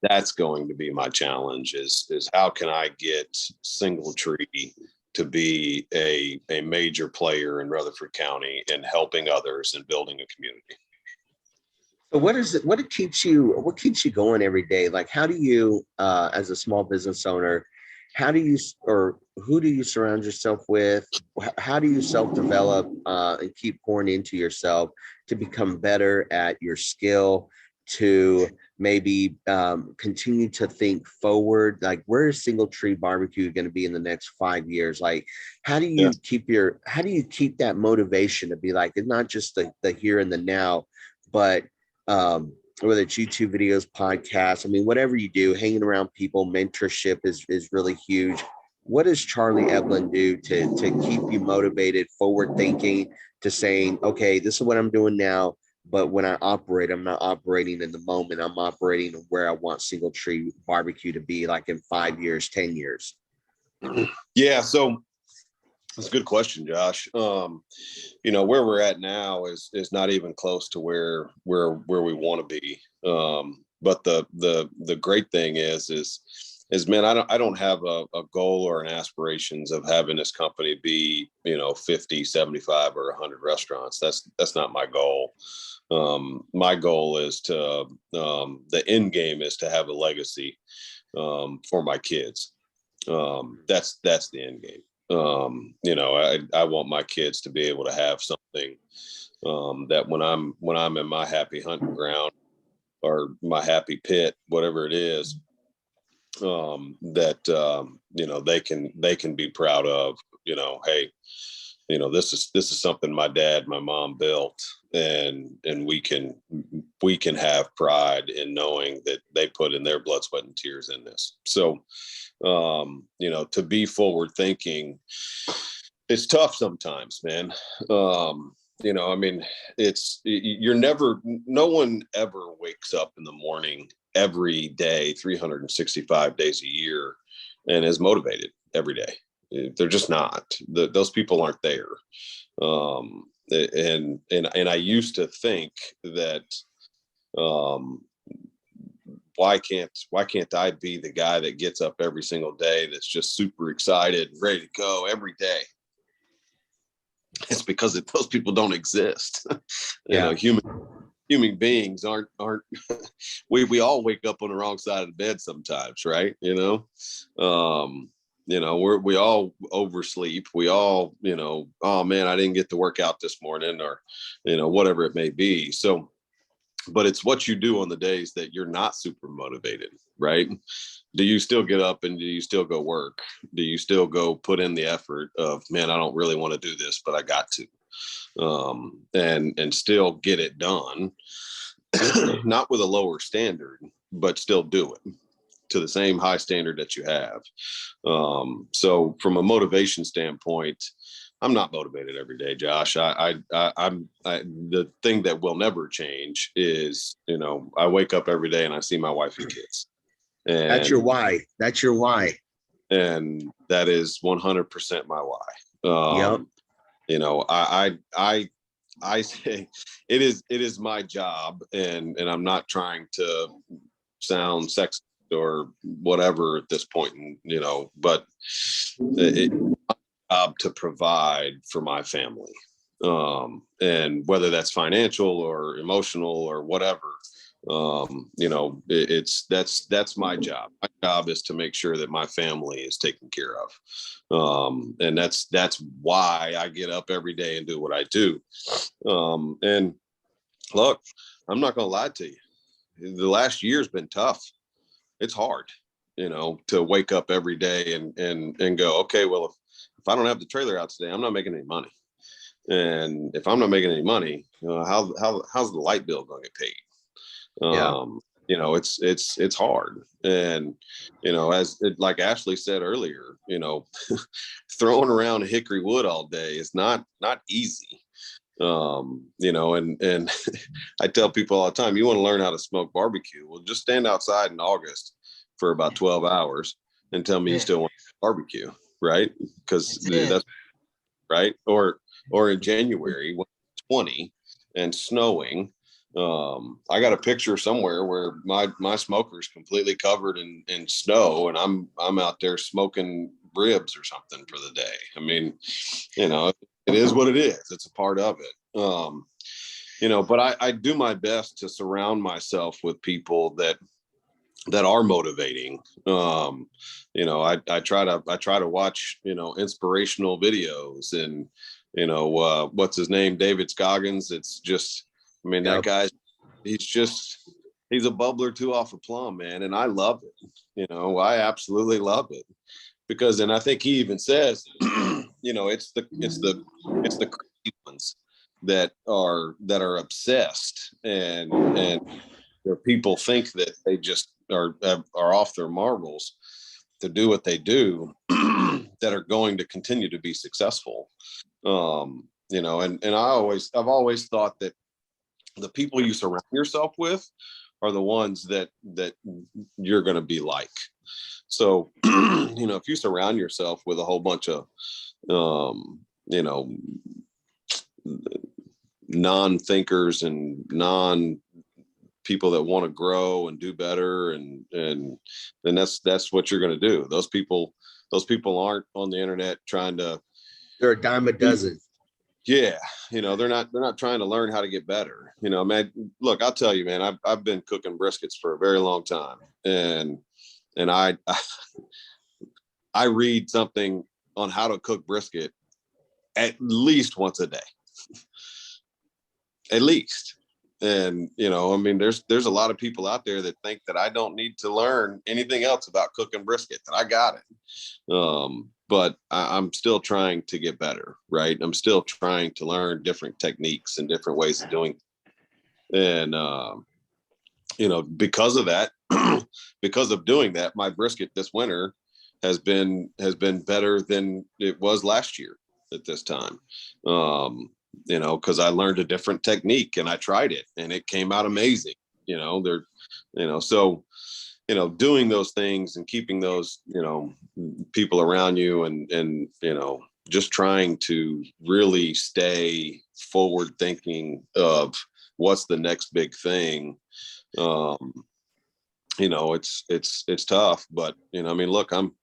That's going to be my challenge is how can I get Single Tree to be a major player in Rutherford County and helping others and building a community. So what keeps you going every day? Like, how do you, as a small business owner, who do you surround yourself with? How do you self-develop and keep pouring into yourself to become better at your skill, to maybe continue to think forward? Like, where is Single Tree BBQ going to be in the next 5 years? Like, how do you keep that motivation to be like, it's not just the here and the now, but whether it's YouTube videos, podcasts, I mean, whatever you do, hanging around people, mentorship is really huge. What does Charlie Eblen do to keep you motivated, forward thinking, to saying, okay, this is what I'm doing now, but when I operate, I'm not operating in the moment. I'm operating where I want Single Tree BBQ to be, like in 5 years, 10 years. Yeah, so that's a good question, Josh. Where we're at now is not even close to where we want to be. But the great thing is man, I don't have a goal or an aspirations of having this company be, 50, 75 or 100 restaurants. That's not my goal. My goal is the end game is to have a legacy for my kids. That's the end game. I want my kids to be able to have something that when I'm in my happy hunting ground or my happy pit, whatever it is, that they can be proud of. Hey, this is something my dad, my mom built, and we can have pride in knowing that they put in their blood, sweat, and tears in this. So, to be forward thinking, it's tough sometimes, man. No one ever wakes up in the morning every day, 365 days a year, and is motivated every day. They're just not. Those people aren't there. And I used to think that, why can't I be the guy that gets up every single day that's just super excited, ready to go every day? It's because those people don't exist. Human beings aren't we all wake up on the wrong side of the bed sometimes, right? We all oversleep. We all, oh man, I didn't get to work out this morning, or, whatever it may be. So, but it's what you do on the days that you're not super motivated, right? Do you still get up and do you still go work? Do you still go put in the effort of, man, I don't really want to do this, but I got to, and still get it done, not with a lower standard, but still do it to the same high standard that you have. So from a motivation standpoint, I'm not motivated every day, Josh. I'm the thing that will never change is, I wake up every day and I see my wife and kids. And that's your why. And that is 100% my why. I say it is my job, and I'm not trying to sound sexist or whatever at this point, but it's my job to provide for my family, and whether that's financial or emotional or whatever, that's my job. My job is to make sure that my family is taken care of, and that's why I get up every day and do what I do. And look, I'm not gonna lie to you, the last year's been tough. It's hard, to wake up every day and go, okay, well, if I don't have the trailer out today, I'm not making any money. And if I'm not making any money, how's the light bill going to get paid? It's hard. And, like Ashley said earlier, throwing around hickory wood all day is not easy. You know, and I tell people all the time, you want to learn how to smoke barbecue. Well, just stand outside in August for about 12 hours and tell me you still want barbecue, right? Because that's right. Or in January when it's 20 and snowing. I got a picture somewhere where my smoker's completely covered in snow, and I'm out there smoking ribs or something for the day. I mean, you know, it is what it is. It's a part of it. You know, but I do my best to surround myself with people that are motivating. You know, I try to watch, you know, inspirational videos, and, you know, what's his name? David Scoggins. It's just, I mean, that guy, he's a bubbler too off a plum, man. And I love it. You know, I absolutely love it because, and I think he even says, you know, it's the crazy ones that are obsessed and where people think that they just are off their marbles to do what they do that are going to continue to be successful. You know, and I've always thought that the people you surround yourself with are the ones that you're going to be like. So, you know, if you surround yourself with a whole bunch of, you know, non-thinkers and people that want to grow and do better, and then that's what you're going to do. Those people aren't on the internet trying to, They're a dime a dozen. Yeah, you know, they're not trying to learn how to get better. You know, man, look, I'll tell you, man, I've been cooking briskets for a very long time, and I read something on how to cook brisket at least once a day. At least. And, you know, I mean, there's a lot of people out there that think that I don't need to learn anything else about cooking brisket, that I got it. But I'm still trying to get better, right? I'm still trying to learn different techniques and different ways of doing it. And, you know, because of that, because of doing that, my brisket this winter has been better than it was last year at this time. You know, because I learned a different technique and I tried it and it came out amazing. You know, so, you know, doing those things and keeping those, you know, people around you and, you know, just trying to really stay forward thinking of what's the next big thing. You know, it's tough, but, you know, I mean, look, I'm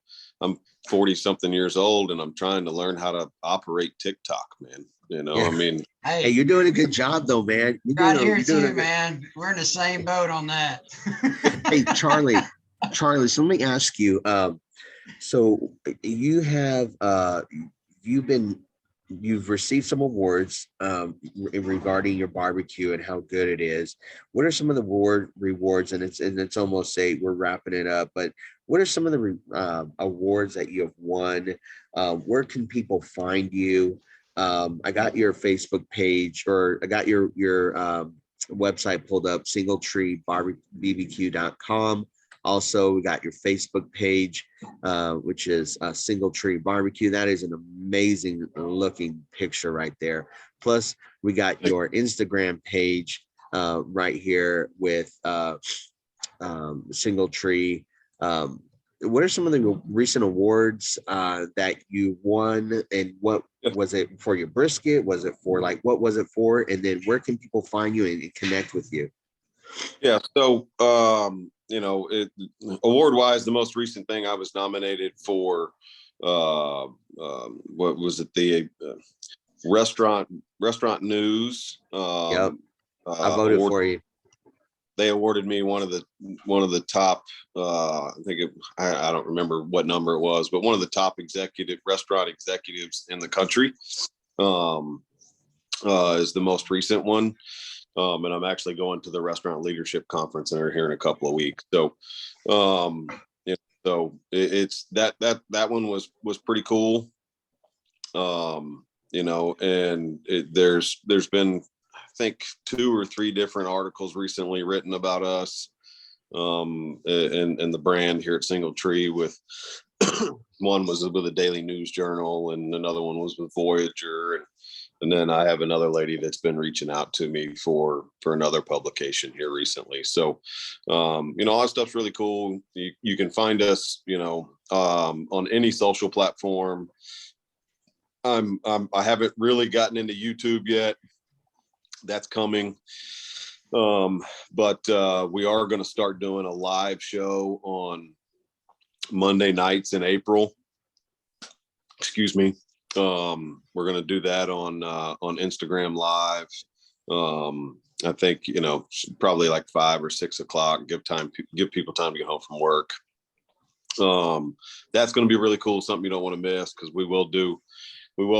40 something years old and I'm trying to learn how to operate TikTok, man. You know, yeah. I mean, hey, you're doing a good job though, man. Right here too, man. We're in the same boat on that. Hey, Charlie, so let me ask you, so you have, you've received some awards regarding your barbecue and how good it is. What are some of the rewards? And it's almost say we're wrapping it up, but what are some of the awards that you have won? Where can people find you? I got your Facebook page, or I got your website pulled up, Single Tree BBQ.com. Also, we got your Facebook page, which is Single Tree BBQ. That is an amazing looking picture right there. Plus, we got your Instagram page right here with Single Tree. What are some of the recent awards that you won, and what was it for your brisket? Was it for what was it for? And then where can people find you and connect with you? Yeah. So, you know, award wise, the most recent thing I was nominated for, what was it? The restaurant news. Yep. I voted for you. They awarded me one of the top, I don't remember what number it was, but one of the top restaurant executives in the country, is the most recent one. And I'm actually going to the restaurant leadership conference here in a couple of weeks. So, you know, so it's that one was pretty cool. You know, and there's been, I think 2 or 3 different articles recently written about us, and the brand here at Single Tree. With one was with the Daily News Journal, and another one was with Voyager, And then I have another lady that's been reaching out to me for another publication here recently. So, all that stuff's really cool. You can find us, on any social platform. I haven't really gotten into YouTube yet. That's coming. But we are going to start doing a live show on Monday nights in April. Excuse me. We're going to do that on Instagram Live. I think, probably like 5 or 6 o'clock, give people time to get home from work. That's going to be really cool. Something you don't want to miss, because we will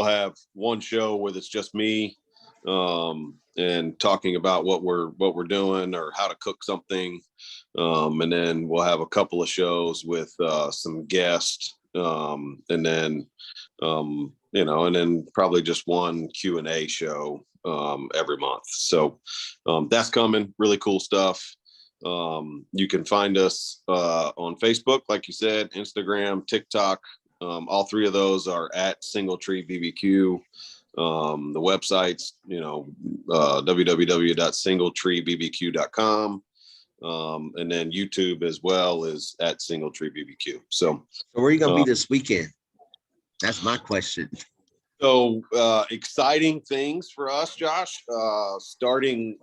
have one show where it's just me, and talking about what we're doing or how to cook something. And then we'll have a couple of shows with some guests. And then probably just one Q&A show every month. So that's coming. Really cool stuff. You can find us on Facebook, like you said, Instagram, TikTok. All 3 of those are at Single Tree BBQ. The website's, www.singletreebbq.com. And then YouTube as well is at Single Tree BBQ. So where are you going to be this weekend? That's my question. So exciting things for us, Josh. Starting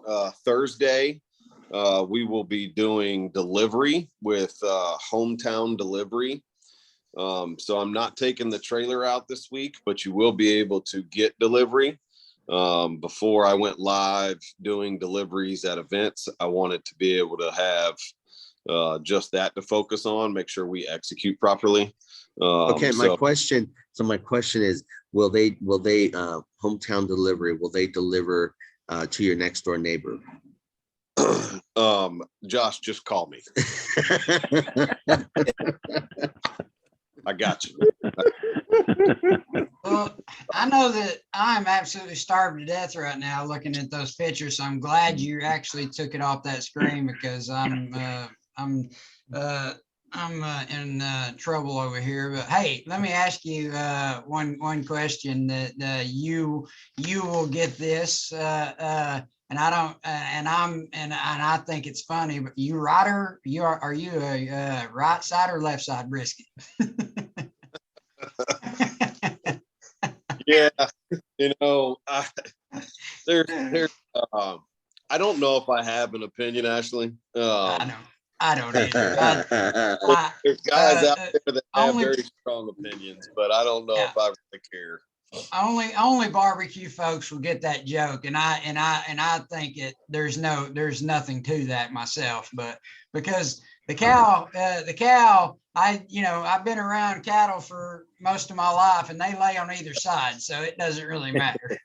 Thursday, we will be doing delivery with Hometown Delivery. So I'm not taking the trailer out this week, but you will be able to get delivery. Before I went live doing deliveries at events, I wanted to be able to have just that to focus on, make sure we execute properly. Okay, my question is, will they Hometown Delivery, will they deliver to your next door neighbor? Josh, just call me. I got you. Well, I know that I'm absolutely starved to death right now looking at those pictures. So I'm glad you actually took it off that screen, because I'm in trouble over here. But hey, let me ask you one question that you will get this. And I don't, and I think it's funny, but are you a right side or left side brisket? Yeah, I don't know if I have an opinion, Ashley. I don't either. There's guys out there that have very strong opinions, but I don't know if I really care. Only barbecue folks will get that joke, and I think there's nothing to that myself, but because the cow, I've been around cattle for most of my life, and they lay on either side, so it doesn't really matter.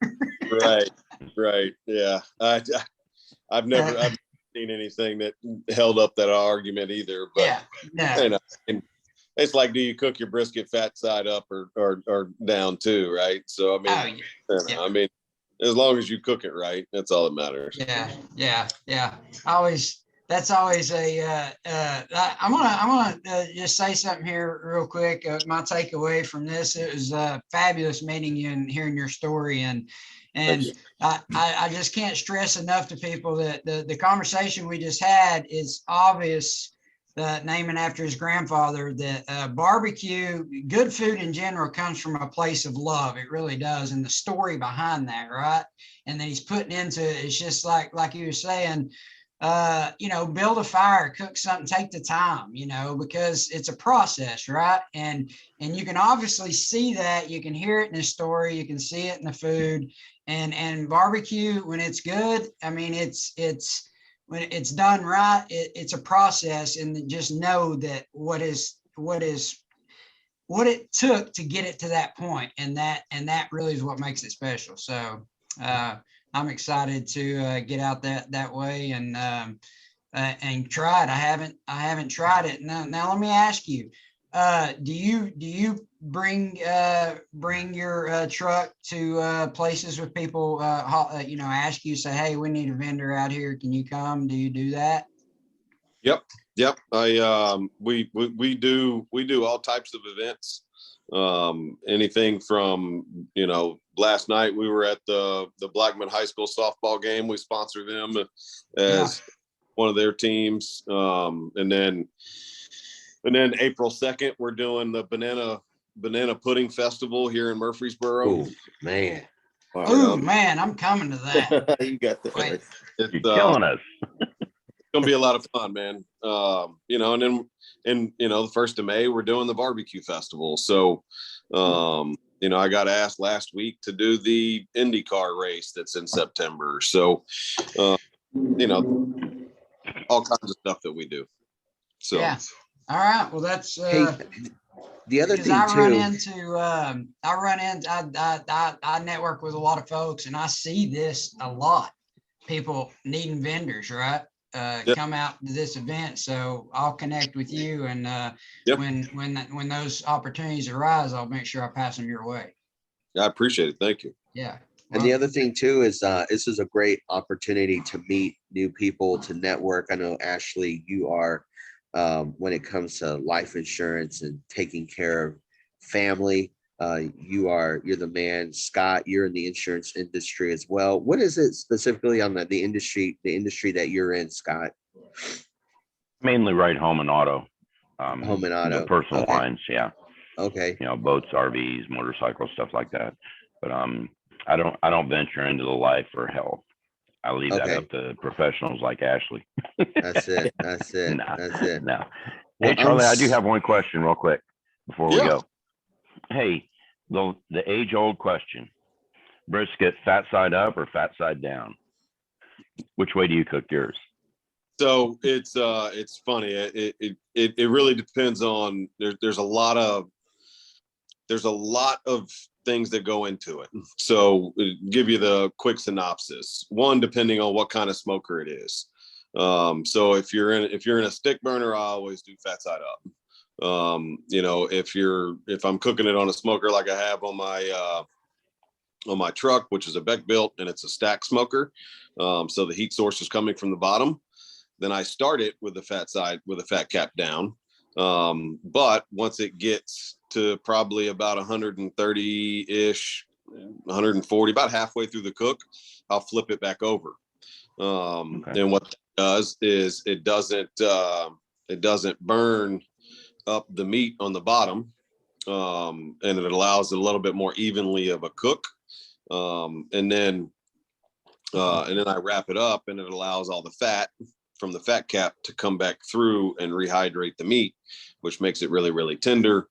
Right, yeah. I've never seen anything that held up that argument either, but no. It's like, do you cook your brisket fat side up or down too, right? So I mean, as long as you cook it right, that's all that matters. Yeah. That's always I'm gonna just say something here real quick. My takeaway from this: it was fabulous meeting you and hearing your story, and I just can't stress enough to people that the conversation we just had is obvious. Naming after his grandfather, that barbecue, good food in general, comes from a place of love. It really does. And the story behind that, right? And then he's putting into it. It's just like you were saying, build a fire, cook something, take the time, because it's a process, right? And you can obviously see that. You can hear it in the story. You can see it in the food. And barbecue, when it's good, I mean, it's when it's done right, it's a process, and just know that what it took to get it to that point, and that really is what makes it special. So I'm excited to get out that way and try it. I haven't tried it. Now let me ask you, do you bring your truck to places with people ask you, say, hey, we need a vendor out here, can you come? Do you do that? Yep. We do all types of events. Anything from, last night we were at the Blackman High School softball game. We sponsor them as one of their teams. And then April 2nd, we're doing the Banana Pudding Festival here in Murfreesboro. Oh, man. Oh man, I'm coming to that. You got that. Wait. It's You're killing us. gonna be a lot of fun, man. And then the 1st of May, we're doing the barbecue festival. So, I got asked last week to do the IndyCar race that's in September. So, all kinds of stuff that we do. So, Yeah. All right. Well, that's Hey, the other because thing I network with a lot of folks, and I see this a lot. People needing vendors, right? Come out to this event. So I'll connect with you, and when those opportunities arise, I'll make sure I pass them your way. I appreciate it. Thank you. Yeah. And the other thing too is this is a great opportunity to meet new people, to network. I know, Ashley, you are when it comes to life insurance and taking care of family, you're the man. Scott, you're in the insurance industry as well. What is it specifically on the industry that you're in, Scott? Mainly right home and auto. Home and auto. Personal lines, yeah. Okay. Boats, RVs, motorcycles, stuff like that. But I don't venture into the life or health. I leave that up to professionals like Ashley. That's it. That's it. Nah, That's it. No. Well, Hey, Charlie, I do have one question real quick before we go. Hey, the age-old question. Brisket, fat side up or fat side down? Which way do you cook yours? So it's funny. It really depends on, there's a lot of things that go into it. So give you the quick synopsis. One, depending on what kind of smoker it is. So if you're in a stick burner, I always do fat side up. If I'm cooking it on a smoker like I have on my truck, which is a Beck built, and it's a stack smoker, so the heat source is coming from the bottom, then I start it with the fat side with a fat cap down. But once it gets to probably about 130-ish, 140, about halfway through the cook, I'll flip it back over. And what that does is it doesn't burn up the meat on the bottom, and it allows it a little bit more evenly of a cook. And then I wrap it up, and it allows all the fat from the fat cap to come back through and rehydrate the meat, which makes it really, really tender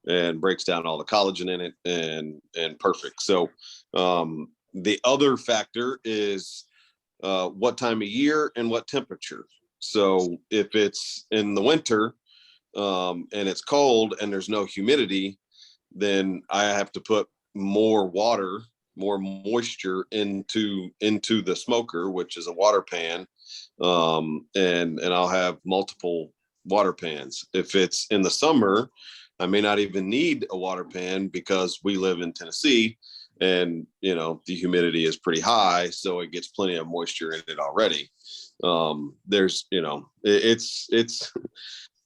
and breaks down all the collagen in it, and perfect. So the other factor is what time of year and what temperature. So if it's in the winter and it's cold and there's no humidity, then I have to put more water, more moisture into the smoker, which is a water pan. And I'll have multiple water pans. If it's in the summer, I may not even need a water pan because we live in Tennessee, and the humidity is pretty high, so it gets plenty of moisture in it already. There's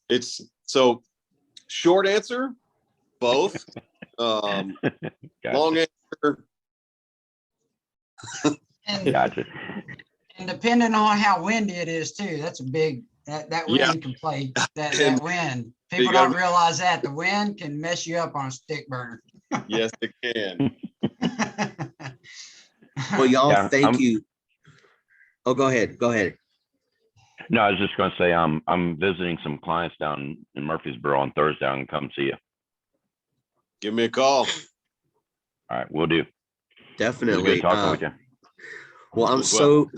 it's so short answer, both. Gotcha. Long answer. Gotcha. And depending on how windy it is too, that's a big, that wind can play, that wind. People don't realize that the wind can mess you up on a stick burner. Yes, it can. Well, y'all, thank you. Oh, go ahead. Go ahead. No, I was just going to say I'm visiting some clients down in Murfreesboro on Thursday. I'm going to come see you. Give me a call. All right, we'll do. Definitely. Good talking with you. Well, I'm so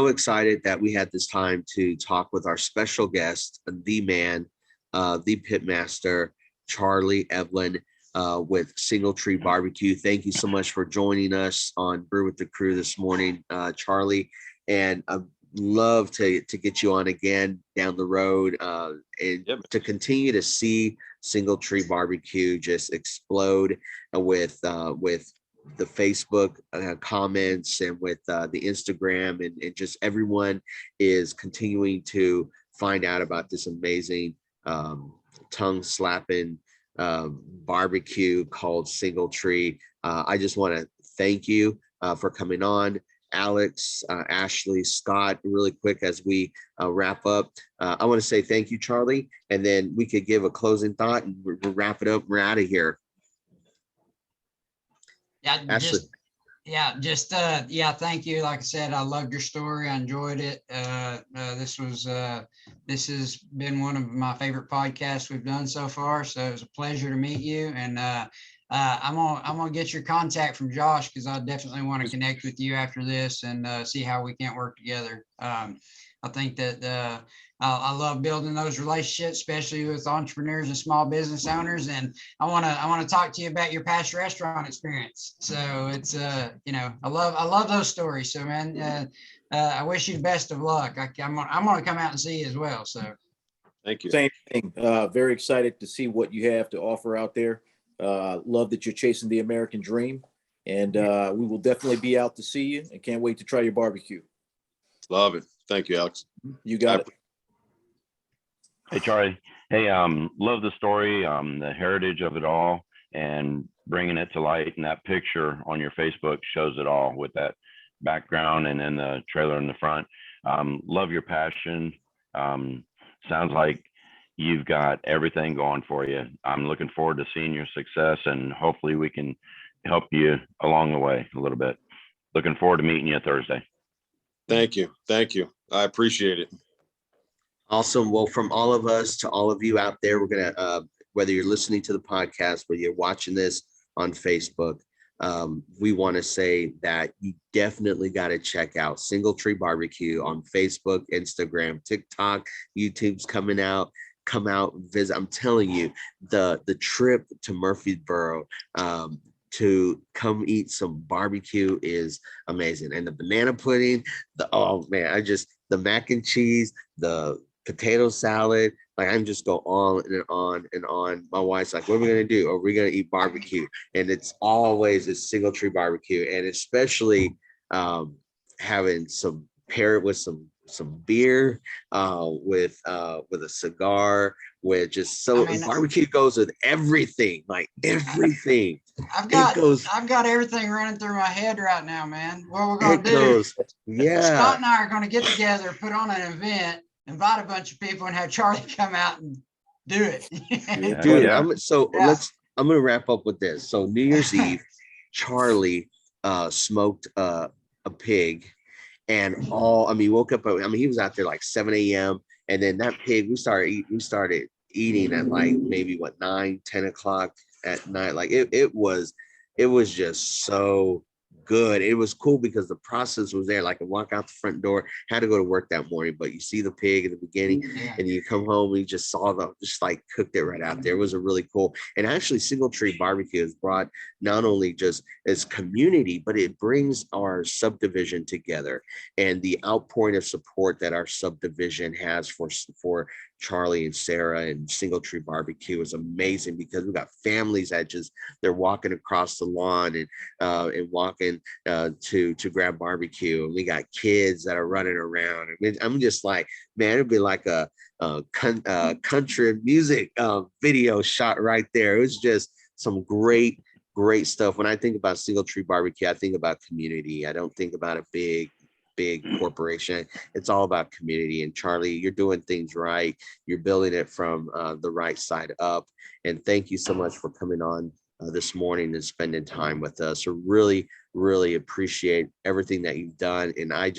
excited that we had this time to talk with our special guest, the man, the pitmaster, Charlie Eblen, with Single Tree BBQ. Thank you so much for joining us on Brew with the Crew this morning, Charlie. And I'd love to get you on again down the road, and to continue to see Single Tree BBQ just explode with the Facebook comments, and with the Instagram, and just everyone is continuing to find out about this amazing tongue slapping barbecue called Single Tree. I just want to thank you for coming on. Alex, Ashley, Scott, really quick as we wrap up. I want to say thank you, Charlie, and then we could give a closing thought and we'll wrap it up. We're out of here. Yeah, Ashley. yeah, thank you. Like I said, I loved your story. I enjoyed it. This has been one of my favorite podcasts we've done so far. So it was a pleasure to meet you. And I'm gonna get your contact from Josh, because I definitely want to connect with you after this and see how we can work together. I think that I love building those relationships, especially with entrepreneurs and small business owners. And I want to talk to you about your past restaurant experience. So it's I love those stories. So man, I wish you the best of luck. I'm gonna come out and see you as well. So Thank you. Same thing. Very excited to see what you have to offer out there. Love that you're chasing the American dream, and we will definitely be out to see you, and can't wait to try your barbecue. Love it. Thank you, Alex. You got it. Hey, Charlie. Hey, love the story, the heritage of it all, and bringing it to light. And that picture on your Facebook shows it all with that background and then the trailer in the front. Love your passion. Sounds like you've got everything going for you. I'm looking forward to seeing your success, and hopefully we can help you along the way a little bit. Looking forward to meeting you Thursday. Thank you. Thank you. I appreciate it. Awesome. Well, from all of us to all of you out there, we're going to, whether you're listening to the podcast, whether you're watching this on Facebook, we want to say that you definitely got to check out Single Tree BBQ on Facebook, Instagram, TikTok, YouTube's coming out. Come out and visit. I'm telling you, the trip to Murfreesboro to come eat some barbecue is amazing. And the banana pudding, oh man, the mac and cheese, the potato salad, like I'm just go on and on and on. My wife's like, what are we gonna do? Are we gonna eat barbecue? And it's Single Tree BBQ, and especially having pair it with some beer, with a cigar, with just barbecue goes with everything, like everything. I've got everything running through my head right now, man. What we're gonna do? Scott and I are gonna get together, put on an event, invite a bunch of people, and have Charlie come out and do it. Dude, I'm gonna wrap up with this. So New Year's Eve, Charlie smoked a pig, and woke up. He was out there like 7 a.m. and then that pig, we started eating at like maybe 9-10 o'clock at night. Like it was just so good. It was cool because the process was there. Like I walk out the front door, had to go to work that morning, but you see the pig in the beginning, and you come home and you just saw cooked it right out there. It was a really cool. And actually Single Tree BBQ has brought not only just as community, but it brings our subdivision together, and the outpouring of support that our subdivision has for Charlie and Sarah and Single Tree BBQ is amazing, because we've got families that they're walking across the lawn and walking to grab barbecue, and we got kids that are running around. I mean, I'm just like, man, it'd be like a country music video shot right there. It was just some great stuff. When I think about Single Tree BBQ, I think about community. I don't think about a big corporation. It's all about community. And Charlie, you're doing things right. You're building it from the right side up. And thank you so much for coming on this morning and spending time with us. I really appreciate everything that you've done. And I'm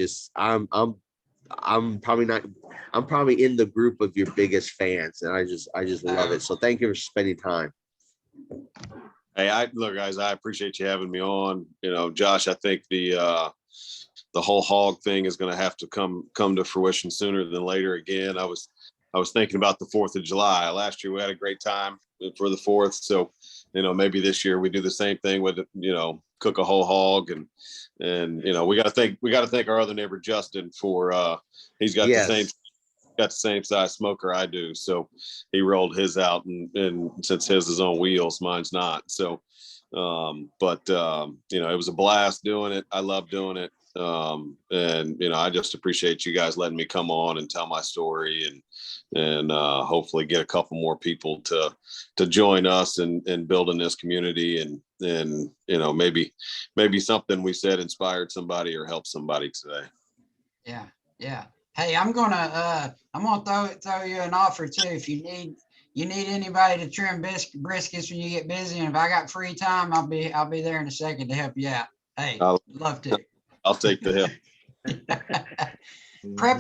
probably in the group of your biggest fans, and I just love it. So thank you for spending time. Hey, look, guys, I appreciate you having me on. Josh, I think the whole hog thing is going to have to come to fruition sooner than later. Again, I was thinking about the 4th of July. Last year we had a great time for the 4th. So, maybe this year we do the same thing with, cook a whole hog, and we got to thank our other neighbor, Justin, for, he's got the same size smoker I do. So he rolled his out, and since his is on wheels, mine's not. So, it was a blast doing it. I love doing it. And, you know, I just appreciate you guys letting me come on and tell my story and hopefully get a couple more people to join us in building this community and, you know, maybe something we said inspired somebody or helped somebody today. Yeah. Yeah. Hey, I'm gonna throw you an offer too. If you need anybody to trim briskets when you get busy, and if I got free time, I'll be there in a second to help you out. Hey, love to. I'll take the help. Prep